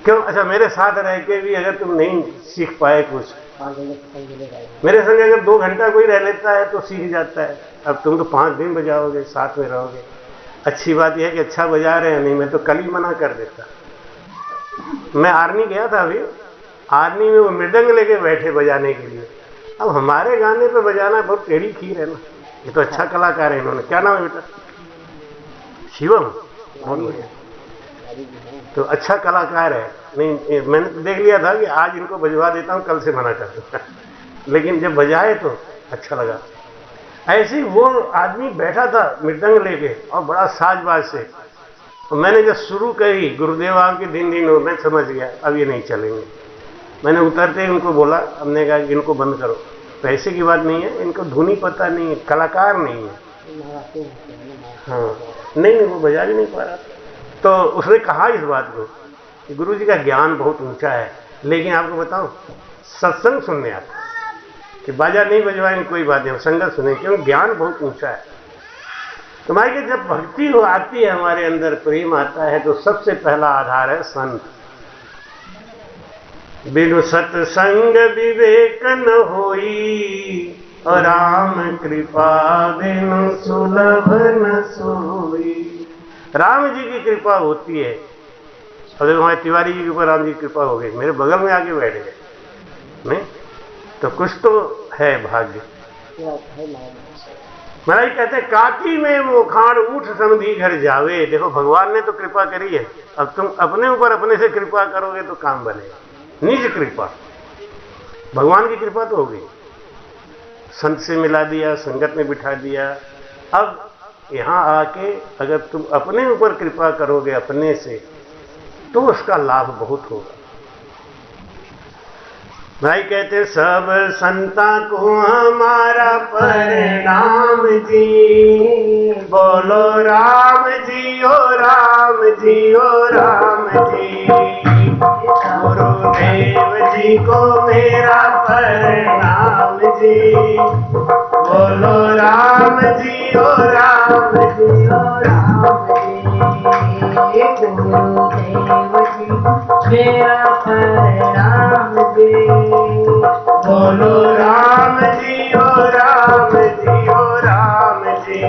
क्यों? अच्छा, मेरे साथ रह के भी अगर तुम नहीं सीख पाए कुछ, मेरे संग अगर 2 घंटा कोई रह लेता है तो सीख जाता है। अब तुम तो 5 दिन बजाओगे, साथ में रहोगे। अच्छी बात यह है कि अच्छा बजा रहे हैं, नहीं मैं तो कल ही मना कर देता। मैं आर्मी गया था अभी, आर्मी में वो मृदंग लेके बैठे बजाने के लिए। अब हमारे गाने पे बजाना बहुत टेढ़ी खीर है ना। ये तो अच्छा कलाकार है, इन्होंने, क्या नाम है बेटा? शिवम, बहुत बढ़िया। तो अच्छा कलाकार है। नहीं, मैंने तो देख लिया था कि आज इनको बजवा देता हूँ, कल से मना कर दूंगा। लेकिन जब बजाए तो अच्छा लगा। ऐसे ही वो आदमी बैठा था मृदंग लेके और बड़ा साजबाज से, तो मैंने जब शुरू करी गुरुदेव आपके दिन हो, मैं समझ गया अब ये नहीं चलेंगे। मैंने उतरते ही उनको बोला, हमने कहा कि इनको बंद करो। पैसे की बात नहीं है, इनको धुनी पता नहीं है, कलाकार नहीं है। हाँ, नहीं वो बजा भी नहीं पा रहा। तो उसने कहा इस बात को कि गुरु जी का ज्ञान बहुत ऊंचा है, लेकिन आपको बताऊं सत्संग सुनने आता कि बाजा नहीं बजवाएंगे कोई बात नहीं, संगत सुने, क्यों? ज्ञान बहुत ऊंचा है। तुम्हारी जब भक्ति हो आती है, हमारे अंदर प्रेम आता है, तो सबसे पहला आधार है संत। बिनु सत्संग विवेक न होई, और राम कृपा बिनु सुलभ न सोई। राम जी की कृपा होती है, और देखो हमारे तिवारी जी के ऊपर राम जी की कृपा हो गई, मेरे बगल में आके बैठ गए, नहीं तो कुछ तो है भाग्य। महाराज कहते हैं काकी में मोखाड़ उठ समधी घर जावे। देखो भगवान ने तो कृपा करी है, अब तुम अपने ऊपर अपने से कृपा करोगे तो काम बनेगा। निज कृपा, भगवान की कृपा तो हो गई, संत से मिला दिया, संगत में बिठा दिया। अब यहां आके अगर तुम अपने ऊपर कृपा करोगे अपने से, तो उसका लाभ बहुत होगा। भाई कहते सब संता को हमारा प्रणाम जी, बोलो राम जी ओ राम जी ओ राम जी। गुरुदेव जी को मेरा प्रणाम जी, बोलो राम जी ओ राम जी ओ राम जी। गुरुदेव जी मेरा प्रणाम जी, बोलो राम जी ओ राम जी ओ राम जी।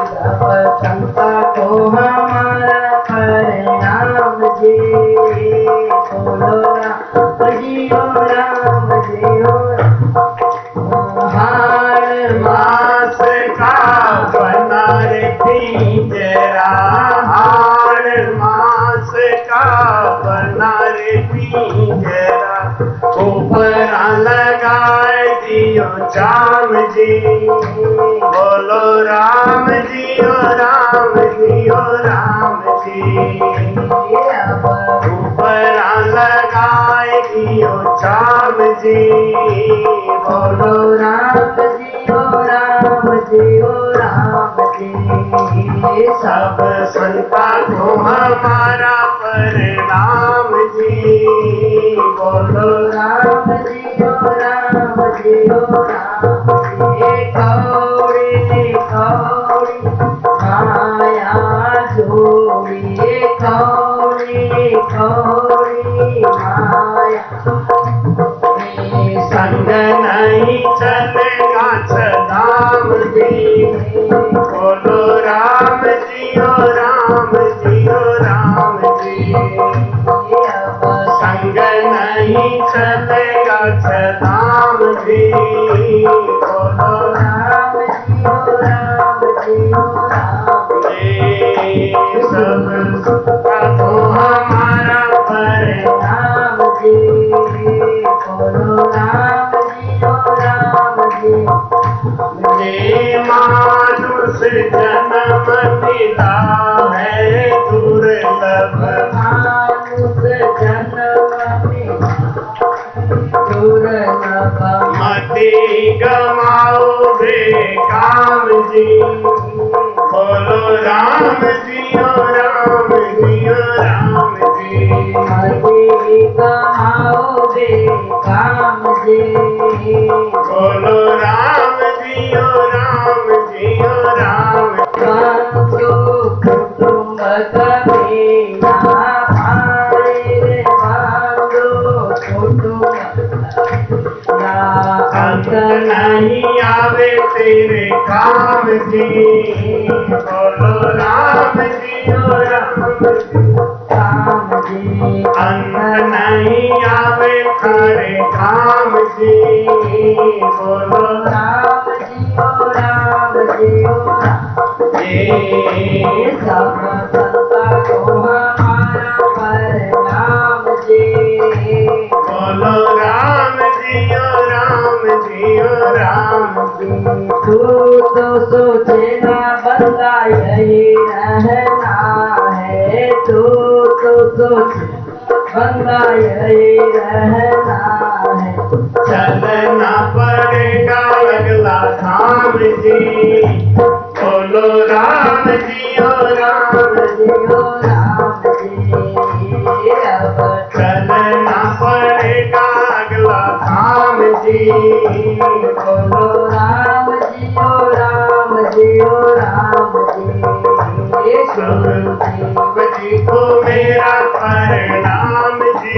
सब संता को हमारा प्रणाम जी, बोलो राम जी ओ राम जी ओ राम। हार मास का बना रे श्याम जी, बोलो राम जी ओ राम जी ओ राम जी। ऊपरा लगाएगी ओ श्याम जी, बोलो राम जी ओ राम जी ओ राम जी। सब संता को हमारा प्रणाम जी, बोलो राम जी ओ राम जी ओ राम जी। कौड़ी कौड़ी माया जोड़ी, कौड़ी कौड़ी माया। संग नहीं चलेगा सदाम जी, बोलो राम जी ओ राम जी ओ राम जी। संग नहीं चलेगा सदाम जी, बोलो राम जी ओ राम जी ओ राम जी। सब को हमारा राम जी। बोलो राम जी ओ राम जी। ये मानुष जन्म मिला है दुर्लभ, मानुष जन्म में दुर्लभ। मति गवाओ बेकाम जी, बोलो राम जी ओ राम जी ओ राम जी। मति गवाओगे काम जी। बोलो राम जी ओ राम जी ओ राम। बंधु कुटुंब कबीरा भाई रे, बंधु कुटुंब अंत नहीं आवे तेरे काम जी, बोलो राम जी ओ राम जी। काम जी। अंत नहीं आवे तेरे काम जी, बोलो राम जी ओ राम जी ओ राम। ये सब संता को हमारा प्रणाम जी। बोलो राम जी ओ राम जी ओ राम जी। तू तो सोचे ना बंदा यही रहना है, तू तो सोचे बंदा यही रहना है। चलना पड़ेगा अगला धाम जी, बोलो राम जी ओ राम जी। जी ओ राम जी। अब चलना पड़ेगा अगला धाम जी, बोलो राम जी ओ राम जी ओ राम जी। गुरुदेव जी को मेरा प्रणाम जी,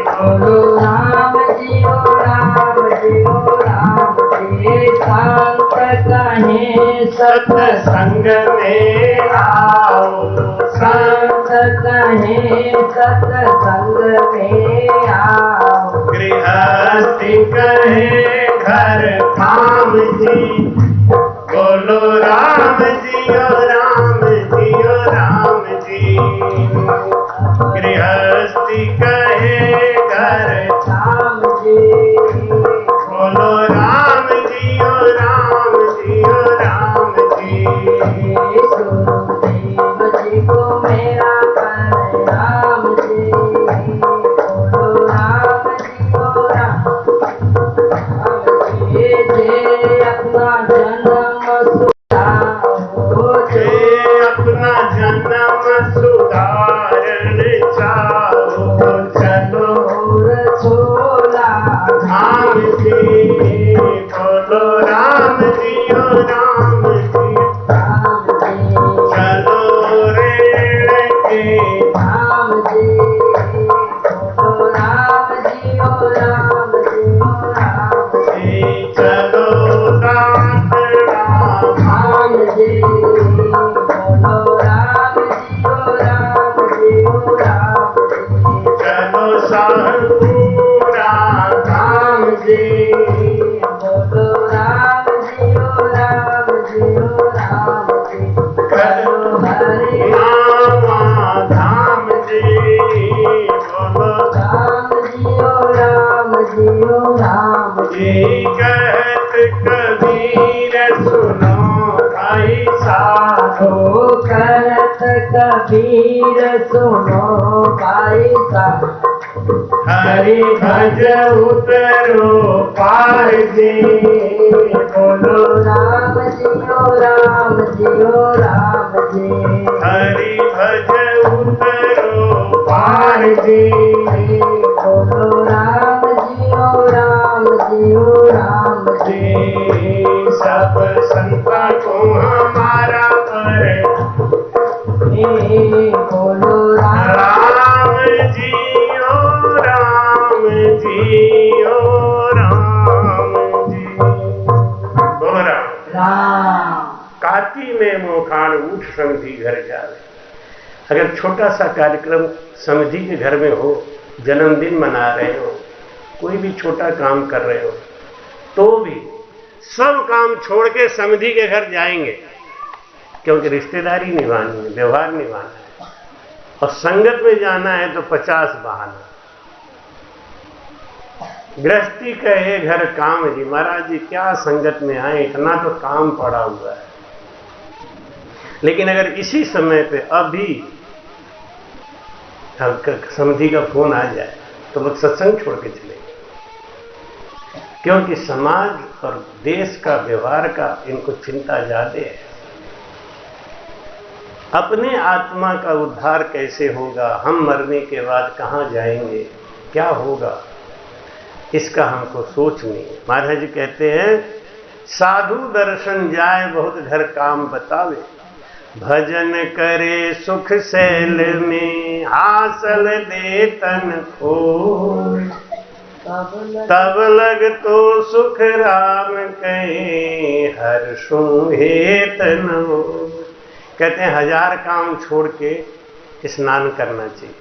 बोलो राम जी ओ राम जी ओ राम जी। शांत कहें सत्संग में आओ, शांत कहें सत्संग में आओ। गृहस्थी कहे घर काम जी, बोलो राम जी ओ राम जी ओ राम जी। गृहस्थी कहे घर, राम जी। बोलो राम जी ओ राम जी ओ राम जी। गुरुदेव जी को मेरा प्रणाम जी। बोलो राम जी ओ राम जी। जे अपना जन्म सुधारो, जे अपना जन्म सुधारण चाहो, चलो और छोला धाम जी, बोलो राम जी ओ राम जी। राम जी। चलो रेण के राम जी। बोलो राम जी ओ राम जी ओ राम जी। चलो दातन ओ करत कबीर सुनो भाई साहब हरि भज उतरो पार जी। बोलो राम जी ओ राम जी ओ राम जी हरि भज उतरो पार जी। बोलो राम जी ओ राम जी ओ राम जी सब संता को हमारा पर बोलो राम राम जी ओ राम जी ओ राम जी। बोलो राम। राम काती में मोखान उठ समझी घर जावे। अगर छोटा सा कार्यक्रम समझी के घर में हो, जन्मदिन मना रहे हो, कोई भी छोटा काम कर रहे हो, तो भी सब काम छोड़ के समझी के घर जाएंगे, क्योंकि रिश्तेदारी निभानी है, व्यवहार निभाना है, और संगत में जाना है तो 50 बहाना। गृहस्थी कहे घर काम जी, महाराज जी क्या संगत में आए, इतना तो काम पड़ा हुआ है। लेकिन अगर इसी समय पे अभी समझी का फोन आ जाए तो लोग सत्संग छोड़ के चले, क्योंकि समाज और देश का व्यवहार का इनको चिंता ज्यादा है। अपने आत्मा का उद्धार कैसे होगा, हम मरने के बाद कहाँ जाएंगे, क्या होगा, इसका हमको सोच नहीं है। महाराज जी कहते हैं साधु दर्शन जाए बहुत घर काम बतावे, भजन करे सुख सैल में हासल दे तन को, तब लग तो सुख राम कहे हर सुहे तन हो। कहते हैं 1000 काम छोड़ के स्नान करना चाहिए,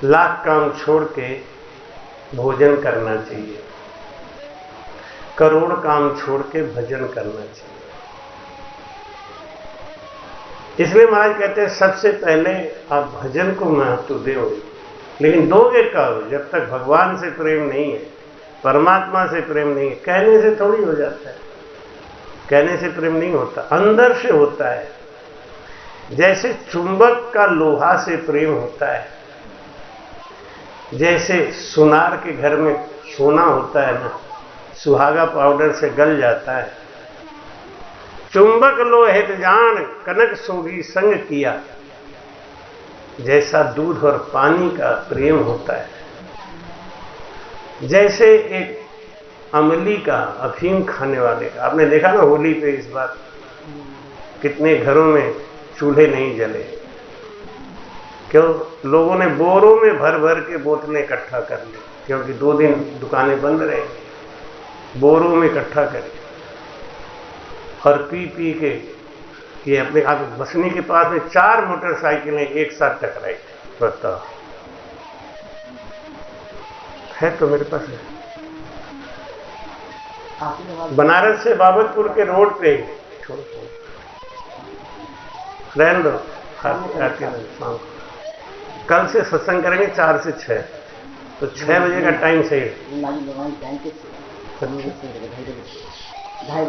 लाख काम छोड़ के भोजन करना चाहिए, करोड़ काम छोड़ के भजन करना चाहिए। इसलिए महाराज कहते हैं सबसे पहले आप भजन को महत्व दो, लेकिन दोगे कब, जब तक भगवान से प्रेम नहीं है, परमात्मा से प्रेम नहीं है। कहने से थोड़ी हो जाता है, कहने से प्रेम नहीं होता, अंदर से होता है। जैसे चुंबक का लोहा से प्रेम होता है, जैसे सुनार के घर में सोना होता है ना, सुहागा पाउडर से गल जाता है। चुंबक लोहित जान कनक सोगी संग किया, जैसा दूध और पानी का प्रेम होता है। जैसे एक अमली का, अफीम खाने वाले का, आपने देखा ना होली पे इस बार कितने घरों में चूल्हे नहीं जले, क्यों? लोगों ने बोरों में भर भर के बोतलें इकट्ठा कर ली, क्योंकि 2 दिन दुकानें बंद रहेंगी, बोरों में इकट्ठा करें और पी पी के ये अपने आप बसनी के पास में 4 मोटरसाइकिलें एक साथ टकराई। बताओ, है तो मेरे पास है। बनारस से बाबतपुर के रोड पे छोड़ो रहने दो, शाम को कल से सत्संग करेंगे 4 से 6, तो 6 बजे का टाइम सही है।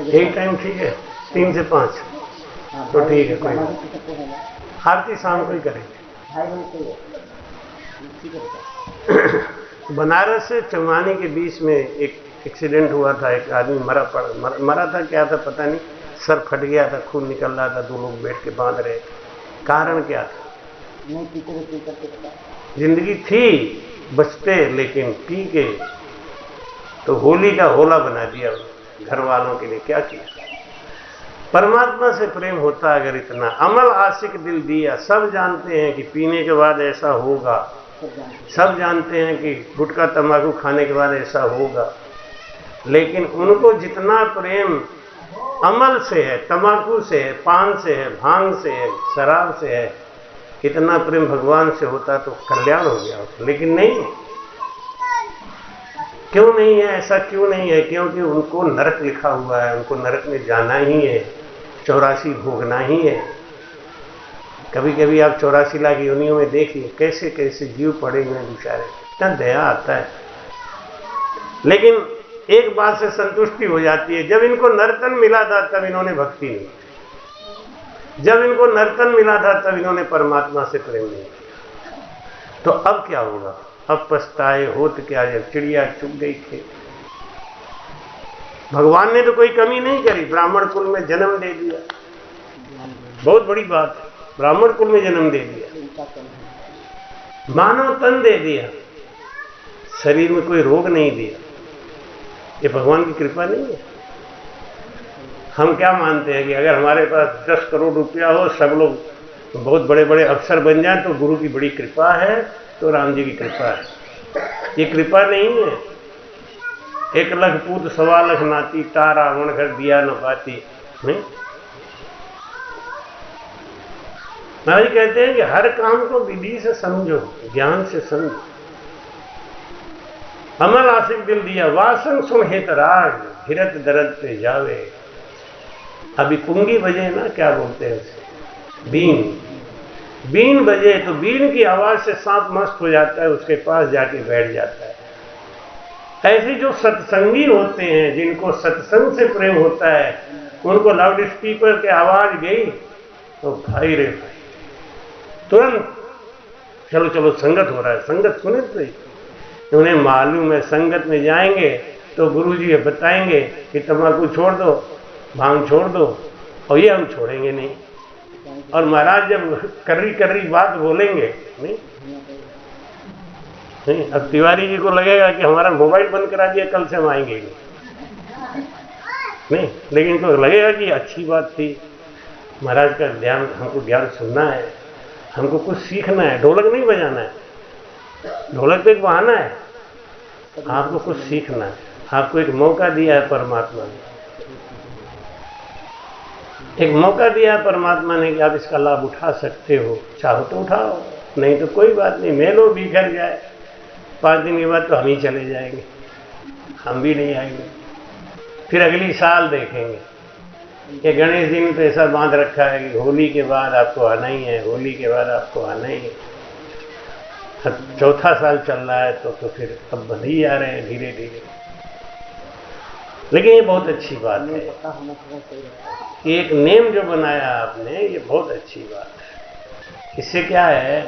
यही टाइम ठीक है, 3 से 5 तो ठीक है, कोई नहीं। आरती शाम को ही करेंगे। बनारस से चमानी के बीच में एक एक्सीडेंट हुआ था, एक आदमी मरा था, क्या था पता नहीं, सर फट गया था, खून निकल रहा था, 2 लोग बैठ के बांध रहे थे। कारण क्या था? जिंदगी थी बचते, लेकिन पी के तो होली का होला बना दिया घर वालों के लिए। क्या किया? परमात्मा से प्रेम होता अगर इतना, अमल आशिक दिल दिया। सब जानते हैं कि पीने के बाद ऐसा होगा, सब जानते हैं कि गुटखा तंबाकू खाने के बाद ऐसा होगा, लेकिन उनको जितना प्रेम अमल से है, तंबाकू से है, पान से है, भांग से है, शराब से है, इतना प्रेम भगवान से होता तो कल्याण हो गया होता। लेकिन नहीं, क्यों नहीं है? ऐसा क्यों नहीं है? क्योंकि उनको नरक लिखा हुआ है, उनको नरक में जाना ही है, 84 भोगना ही है। कभी कभी आप 84 लाख योनियों में देखिए कैसे कैसे जीव पड़े हुए हैं बेचारे, इतना दया आता है। लेकिन एक बात से संतुष्टि हो जाती है, जब इनको नर्तन मिला था तब इन्होंने भक्ति नहीं, जब इनको नर्तन मिला था तब इन्होंने परमात्मा से प्रेम नहीं किया। तो अब क्या होगा? अब पछताए होत क्या, जब चिड़िया चुग गई खेत। भगवान ने तो कोई कमी नहीं करी, ब्राह्मण कुल में जन्म दे दिया, बहुत बड़ी बात है, ब्राह्मण कुल में जन्म दे दिया, मानव तन दे दिया, शरीर में कोई रोग नहीं दिया। ये भगवान की कृपा नहीं है? हम क्या मानते हैं कि अगर हमारे पास 10 करोड़ रुपया हो, सब लोग बहुत बड़े बड़े अफसर बन जाएं तो गुरु की बड़ी कृपा है, तो राम जी की कृपा है। ये कृपा नहीं है। 1 लाख पूत 1.25 लाख नाती, तारा रावण घर दिया न पाती। नहीं, महाराज कहते हैं कि हर काम को विधि से समझो, ज्ञान से समझो। अमल आशिक दिल दिया, वासन सुन हेत राग, हिरत दरद पे जावे। अभी पुंगी बजे ना, क्या बोलते हैं उसे, बीन। बीन बजे तो बीन की आवाज से सांप मस्त हो जाता है, उसके पास जाके बैठ जाता है। ऐसे जो सत्संगी होते हैं, जिनको सत्संग से प्रेम होता है, उनको लाउड स्पीकर की आवाज गई तो भाई रे भाई तुरंत चलो चलो संगत हो रहा है, संगत सुने तो उन्हें मालूम है संगत में जाएंगे तो गुरु जी बताएंगे कि तंबाकू छोड़ दो, भांग छोड़ दो, और ये हम छोड़ेंगे नहीं। और महाराज जब कर्री बात बोलेंगे नहीं, अब तिवारी जी को लगेगा कि हमारा मोबाइल बंद करा दिया, कल से हम आएंगे नहीं, लेकिन इनको लगेगा कि अच्छी बात थी, महाराज का ध्यान, हमको ज्ञान सुनना है, हमको कुछ सीखना है। ढोलक नहीं बजाना है, ढोलक तो एक बहाना है, आपको कुछ सीखना है। आपको एक मौका दिया है परमात्मा ने, एक मौका दिया है परमात्मा ने कि आप इसका लाभ उठा सकते हो, चाहो तो उठाओ, नहीं तो कोई बात नहीं, मेलो बिखर जाए, 5 दिन के बाद तो हम ही चले जाएंगे, हम भी नहीं आएंगे, फिर अगली साल देखेंगे। ये गणेश जी ने तो ऐसा बांध रखा है कि होली के बाद आपको आना ही है, होली के बाद आपको आना ही है। अब 4था साल चल रहा है तो फिर अब बंध ही आ रहे हैं धीरे धीरे। लेकिन ये बहुत अच्छी बात है, एक नेम जो बनाया आपने, ये बहुत अच्छी बात है। इससे क्या है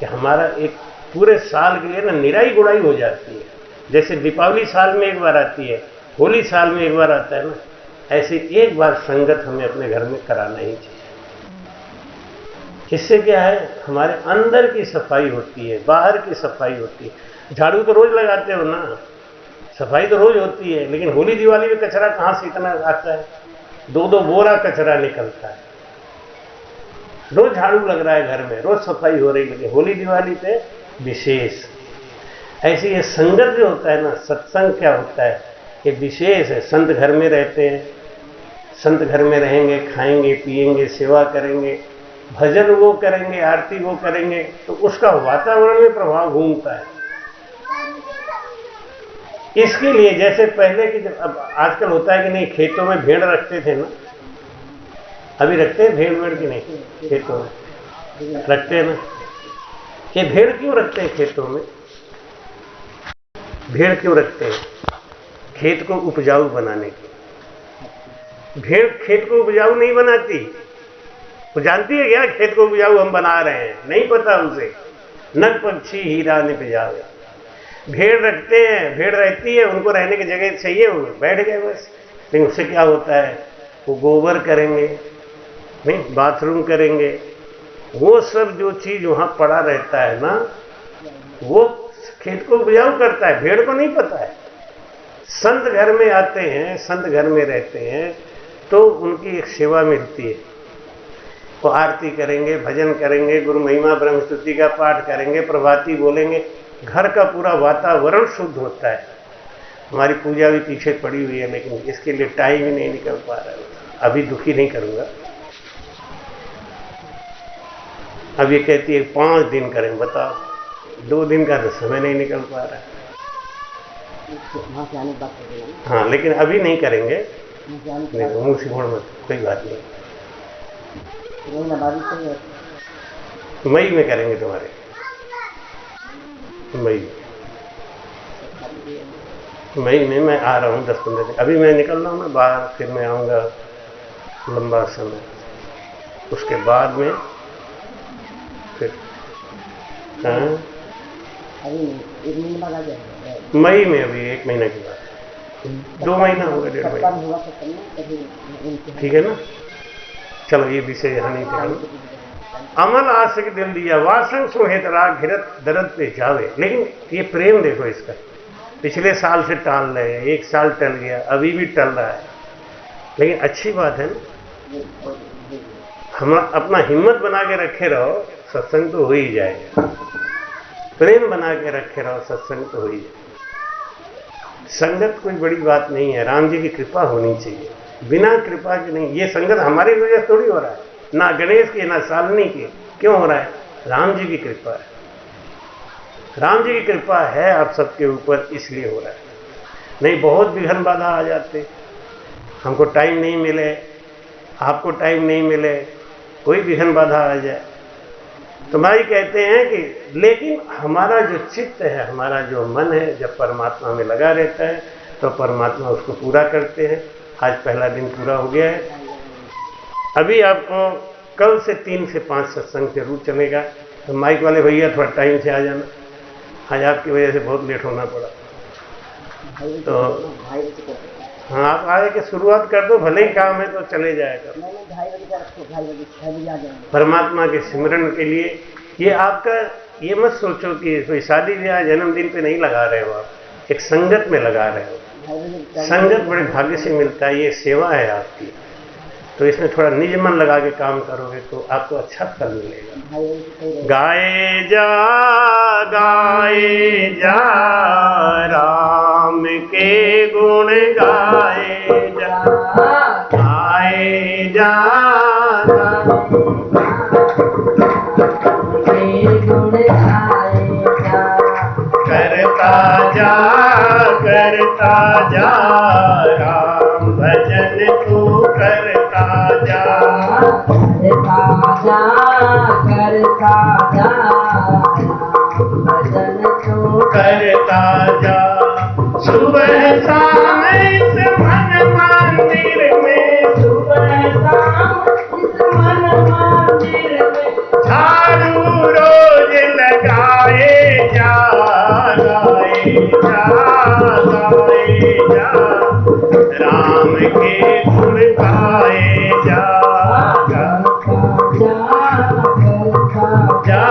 कि हमारा एक पूरे साल के लिए ना निराई गुड़ाई हो जाती है। जैसे दीपावली साल में एक बार आती है, होली साल में एक बार आता है ना, ऐसे एक बार संगत हमें अपने घर में कराना ही चाहिए। इससे क्या है, हमारे अंदर की सफाई होती है, बाहर की सफाई होती है। झाड़ू तो रोज लगाते हो ना, सफाई तो रोज होती है, लेकिन होली दिवाली में कचरा कहाँ से इतना आता है, 2-2 बोरा कचरा निकलता है। रोज झाड़ू लग रहा है घर में, रोज सफाई हो रही, लेकिन होली दिवाली पे विशेष। ऐसे ये संगत जो होता है ना, सत्संग क्या होता है, ये विशेष है। संत घर में रहते हैं, संत घर में रहेंगे, खाएंगे पिएंगे, सेवा करेंगे, भजन वो करेंगे, आरती वो करेंगे, तो उसका वातावरण में प्रभाव घूमता है। इसके लिए जैसे पहले की, अब आजकल होता है कि नहीं, खेतों में भेड़ रखते थे ना, अभी रखते हैं भेड़ की नहीं, खेतों में रखते हैं ना। ये भेड़ क्यों रखते हैं खेतों में? भेड़ क्यों रखते हैं? खेत को उपजाऊ बनाने के। भेड़ खेत को उपजाऊ नहीं बनाती, वो जानती है क्या खेत को उपजाऊ हम बना रहे हैं? नहीं पता उसे। नग पक्षी हीरा निपजावे। भेड़ रखते हैं, भेड़ रहती है, उनको रहने की जगह चाहिए, वो बैठ गए बस। लेकिन उससे क्या होता है, वो गोबर करेंगे, नहीं बाथरूम करेंगे, वो सब जो चीज वहां पड़ा रहता है ना, वो खेत को उपजाऊ करता है। भेड़ को नहीं पता है। संत घर में आते हैं, संत घर में रहते हैं, तो उनकी एक सेवा मिलती है। वो आरती करेंगे, भजन करेंगे, गुरु महिमा ब्रह्म स्तुति का पाठ करेंगे, प्रभाती बोलेंगे, घर का पूरा वातावरण शुद्ध होता है। हमारी पूजा भी पीछे पड़ी हुई है, लेकिन इसके लिए टाइम ही नहीं निकल पा रहा है। अभी दुखी नहीं करूंगा। अब ये कहती है 5 दिन करें, बताओ 2 दिन का तो समय नहीं निकल पा रहा है। हाँ, लेकिन अभी नहीं करेंगे, नहीं मुँह से मोड़ मत, कोई बात नहीं, मई में करेंगे तुम्हारे, मई में मैं आ रहा हूँ 10-15 दिन। अभी मैं निकल रहा हूँ ना बाहर, फिर मैं आऊँगा लंबा समय। उसके बाद में फिर हाँ, अभी 1 महीना बाद आ जाएगा। मई में, अभी 1 महीना के बाद 2 महीना होगा, 1.5 महीना, हुआ सत्संग में, तभी ठीक है ना। चलो ये विषय यहाँ नहीं करना। अमल आशिक दिल दिया वासंग सुहेत राग घिरत दर्द पे जावे। लेकिन ये प्रेम देखो इसका, पिछले साल से टाल रहे हैं, 1 साल टल गया, अभी भी टल रहा है, लेकिन अच्छी बात है ना। हम अपना हिम्मत बना के रखे रहो, सत्संग तो हो ही जाएगा। प्रेम बना के रखे रहो, सत्संग तो हो ही जाएगा। संगत कोई बड़ी बात नहीं है, राम जी की कृपा होनी चाहिए, बिना कृपा के नहीं। ये संगत हमारी वजह से थोड़ी हो रहा है, ना गणेश की ना शालिनी की। क्यों हो रहा है? राम जी की कृपा है। राम जी की कृपा है आप सबके ऊपर, इसलिए हो रहा है। नहीं बहुत विघ्न बाधा आ जाते, हमको टाइम नहीं मिले, आपको टाइम नहीं मिले, कोई विघ्न बाधा आ जाए तो भाई कहते हैं कि लेकिन हमारा जो चित्त है, हमारा जो मन है, जब परमात्मा में लगा रहता है तो परमात्मा उसको पूरा करते हैं। आज पहला दिन पूरा हो गया है। अभी आपको कल से 3 से 5 सत्संग जरूर चलेगा, तो माइक वाले भैया थोड़ा टाइम से आ जाना। आज आपकी वजह से बहुत लेट होना पड़ा, तो हाँ आप आए कि शुरुआत कर दो, भले ही काम है तो चले जाएगा। 2:30 परमात्मा के सिमरन के लिए ये आपका, ये मत सोचो कि कोई शादी ब्याह जन्मदिन पे नहीं लगा रहे हो, आप एक संगत में लगा रहे हो। संगत बड़े भाग्य से मिलता है, ये सेवा है आपकी, तो इसमें थोड़ा निज मन लगा के काम करोगे तो आपको अच्छा फल मिलेगा। गाए जा राम के गुण गाए जा, गाए जा करता जा राम भजन तू करता जा, करता जा। सुबह शाम इस मन मंदिर में, सुबह शाम इस मन मंदिर में झाड़ू रोज लगाए जा, गाए जा, गाए जा राम के गुण गाए जा, जा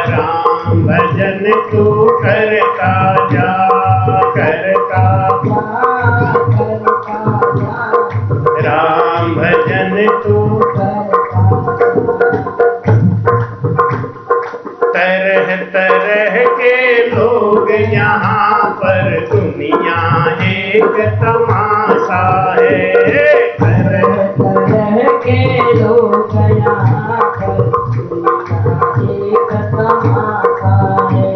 राम भजन तू करता जा, करता राम भजन तू। तरह तरह के लोग यहाँ पर, दुनिया एक तमाशा है। तरह तरह के लोग यहाँ पर, दुनिया एक तमाशा है।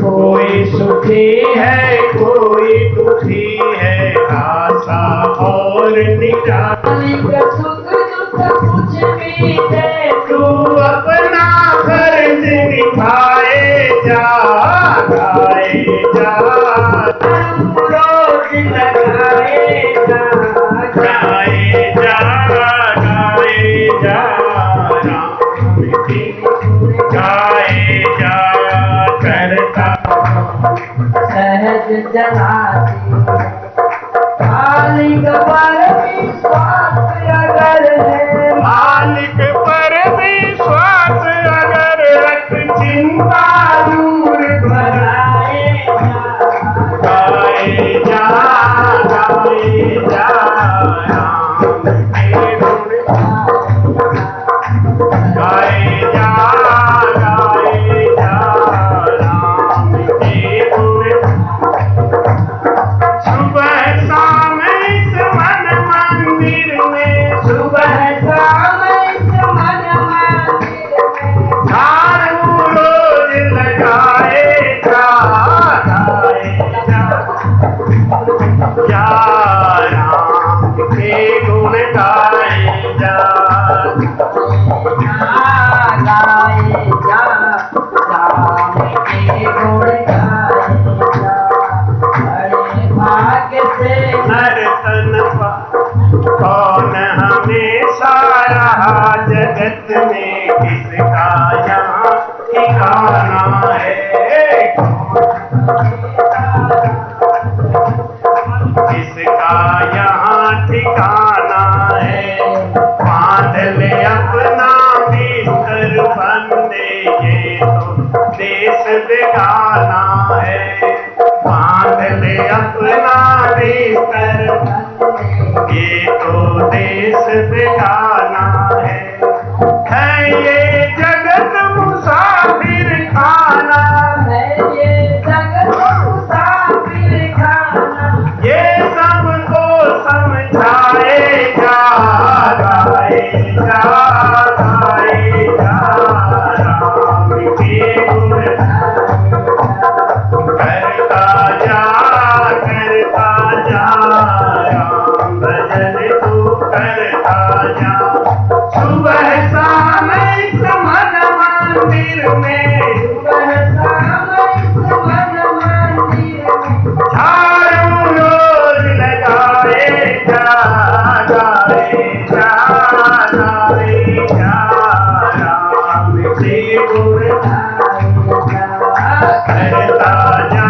कोई सुखी है कोई दुखी है, आशा और निराशा। सुख दुख कुछ भी है, तू अपना फर्ज निभाए जा, गाए जा रोज लगाए जा, गाए जा, गाए जा राम की गाए जा, करता सहज जलाती मालिक पर विश्वास अगर है, मालिक पर विश्वास अगर रख, चिंता दूर बनाए जा, गाए जा, गाए जा राम के गुण गाए जा, गाए जा राम के गुण। सुबह शाम इस मन मंदिर में, सुबह शाम इस मन मंदिर में झाड़ू रोज लगाए जा, गाए जा, जा राम के गुण गाए जा, गाए जा राम के गुण गाए जा। बड़े भाग्य से हर तन कौन हमेशा रहा में किसका यहाँ ठिकाना है, किसका यहाँ ठिकाना है। बांध ले अपना बिस्तर बंदे, ये तो देश बेगाना है। बांध ले अपना बिस्तर, ये तो देश बेगाना है। ये जगत मुसाफिर खाना है ये जगत मुसाफिर खाना, ये सबको समझाएगा, गाएगा, गाएगा राम के गुण। करता जा राम भजन तू करता जा। सुबह शाम इस मन मंदिर में, सुबह शाम इस मन मंदिर में, झाड़ू रोज लगाएगा, गाएगा, गाएगा राम के गुण। करता जा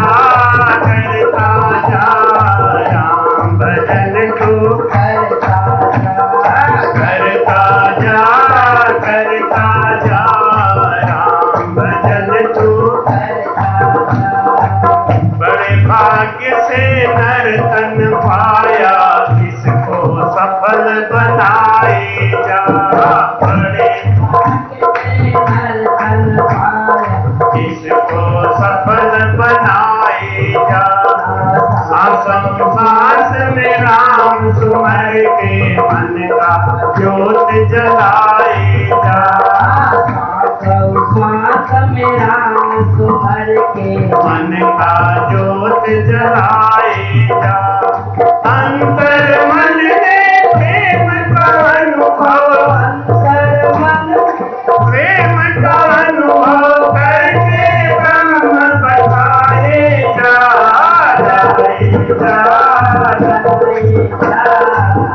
राम भजन तू करता जा, करता जा राम भजन तू। बड़े भाग्य से नर्तन पाया, इसको सफल बनाए जा। बड़े इसको सफल बनाए जा। सांस में राम सुमर के मन का ज्योत जलाए जा। सांस में राम सुमर के मन का ज्योत जलाए जा। अंतर मन में प्रेम का अनुभव, अंतर मन प्रेम का अनुभव करके ब्रह्म बताए जा।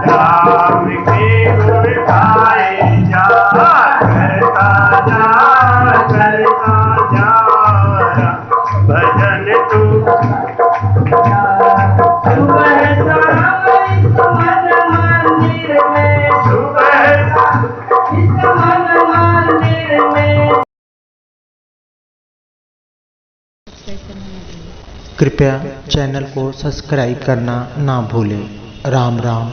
राम के गुण गाए जा। करता जा भजन तू। सुबह शाम इस मन मंदिर में, सुबह इस मन मंदिर में। कृपया चैनल को सब्सक्राइब करना ना भूलें। राम राम।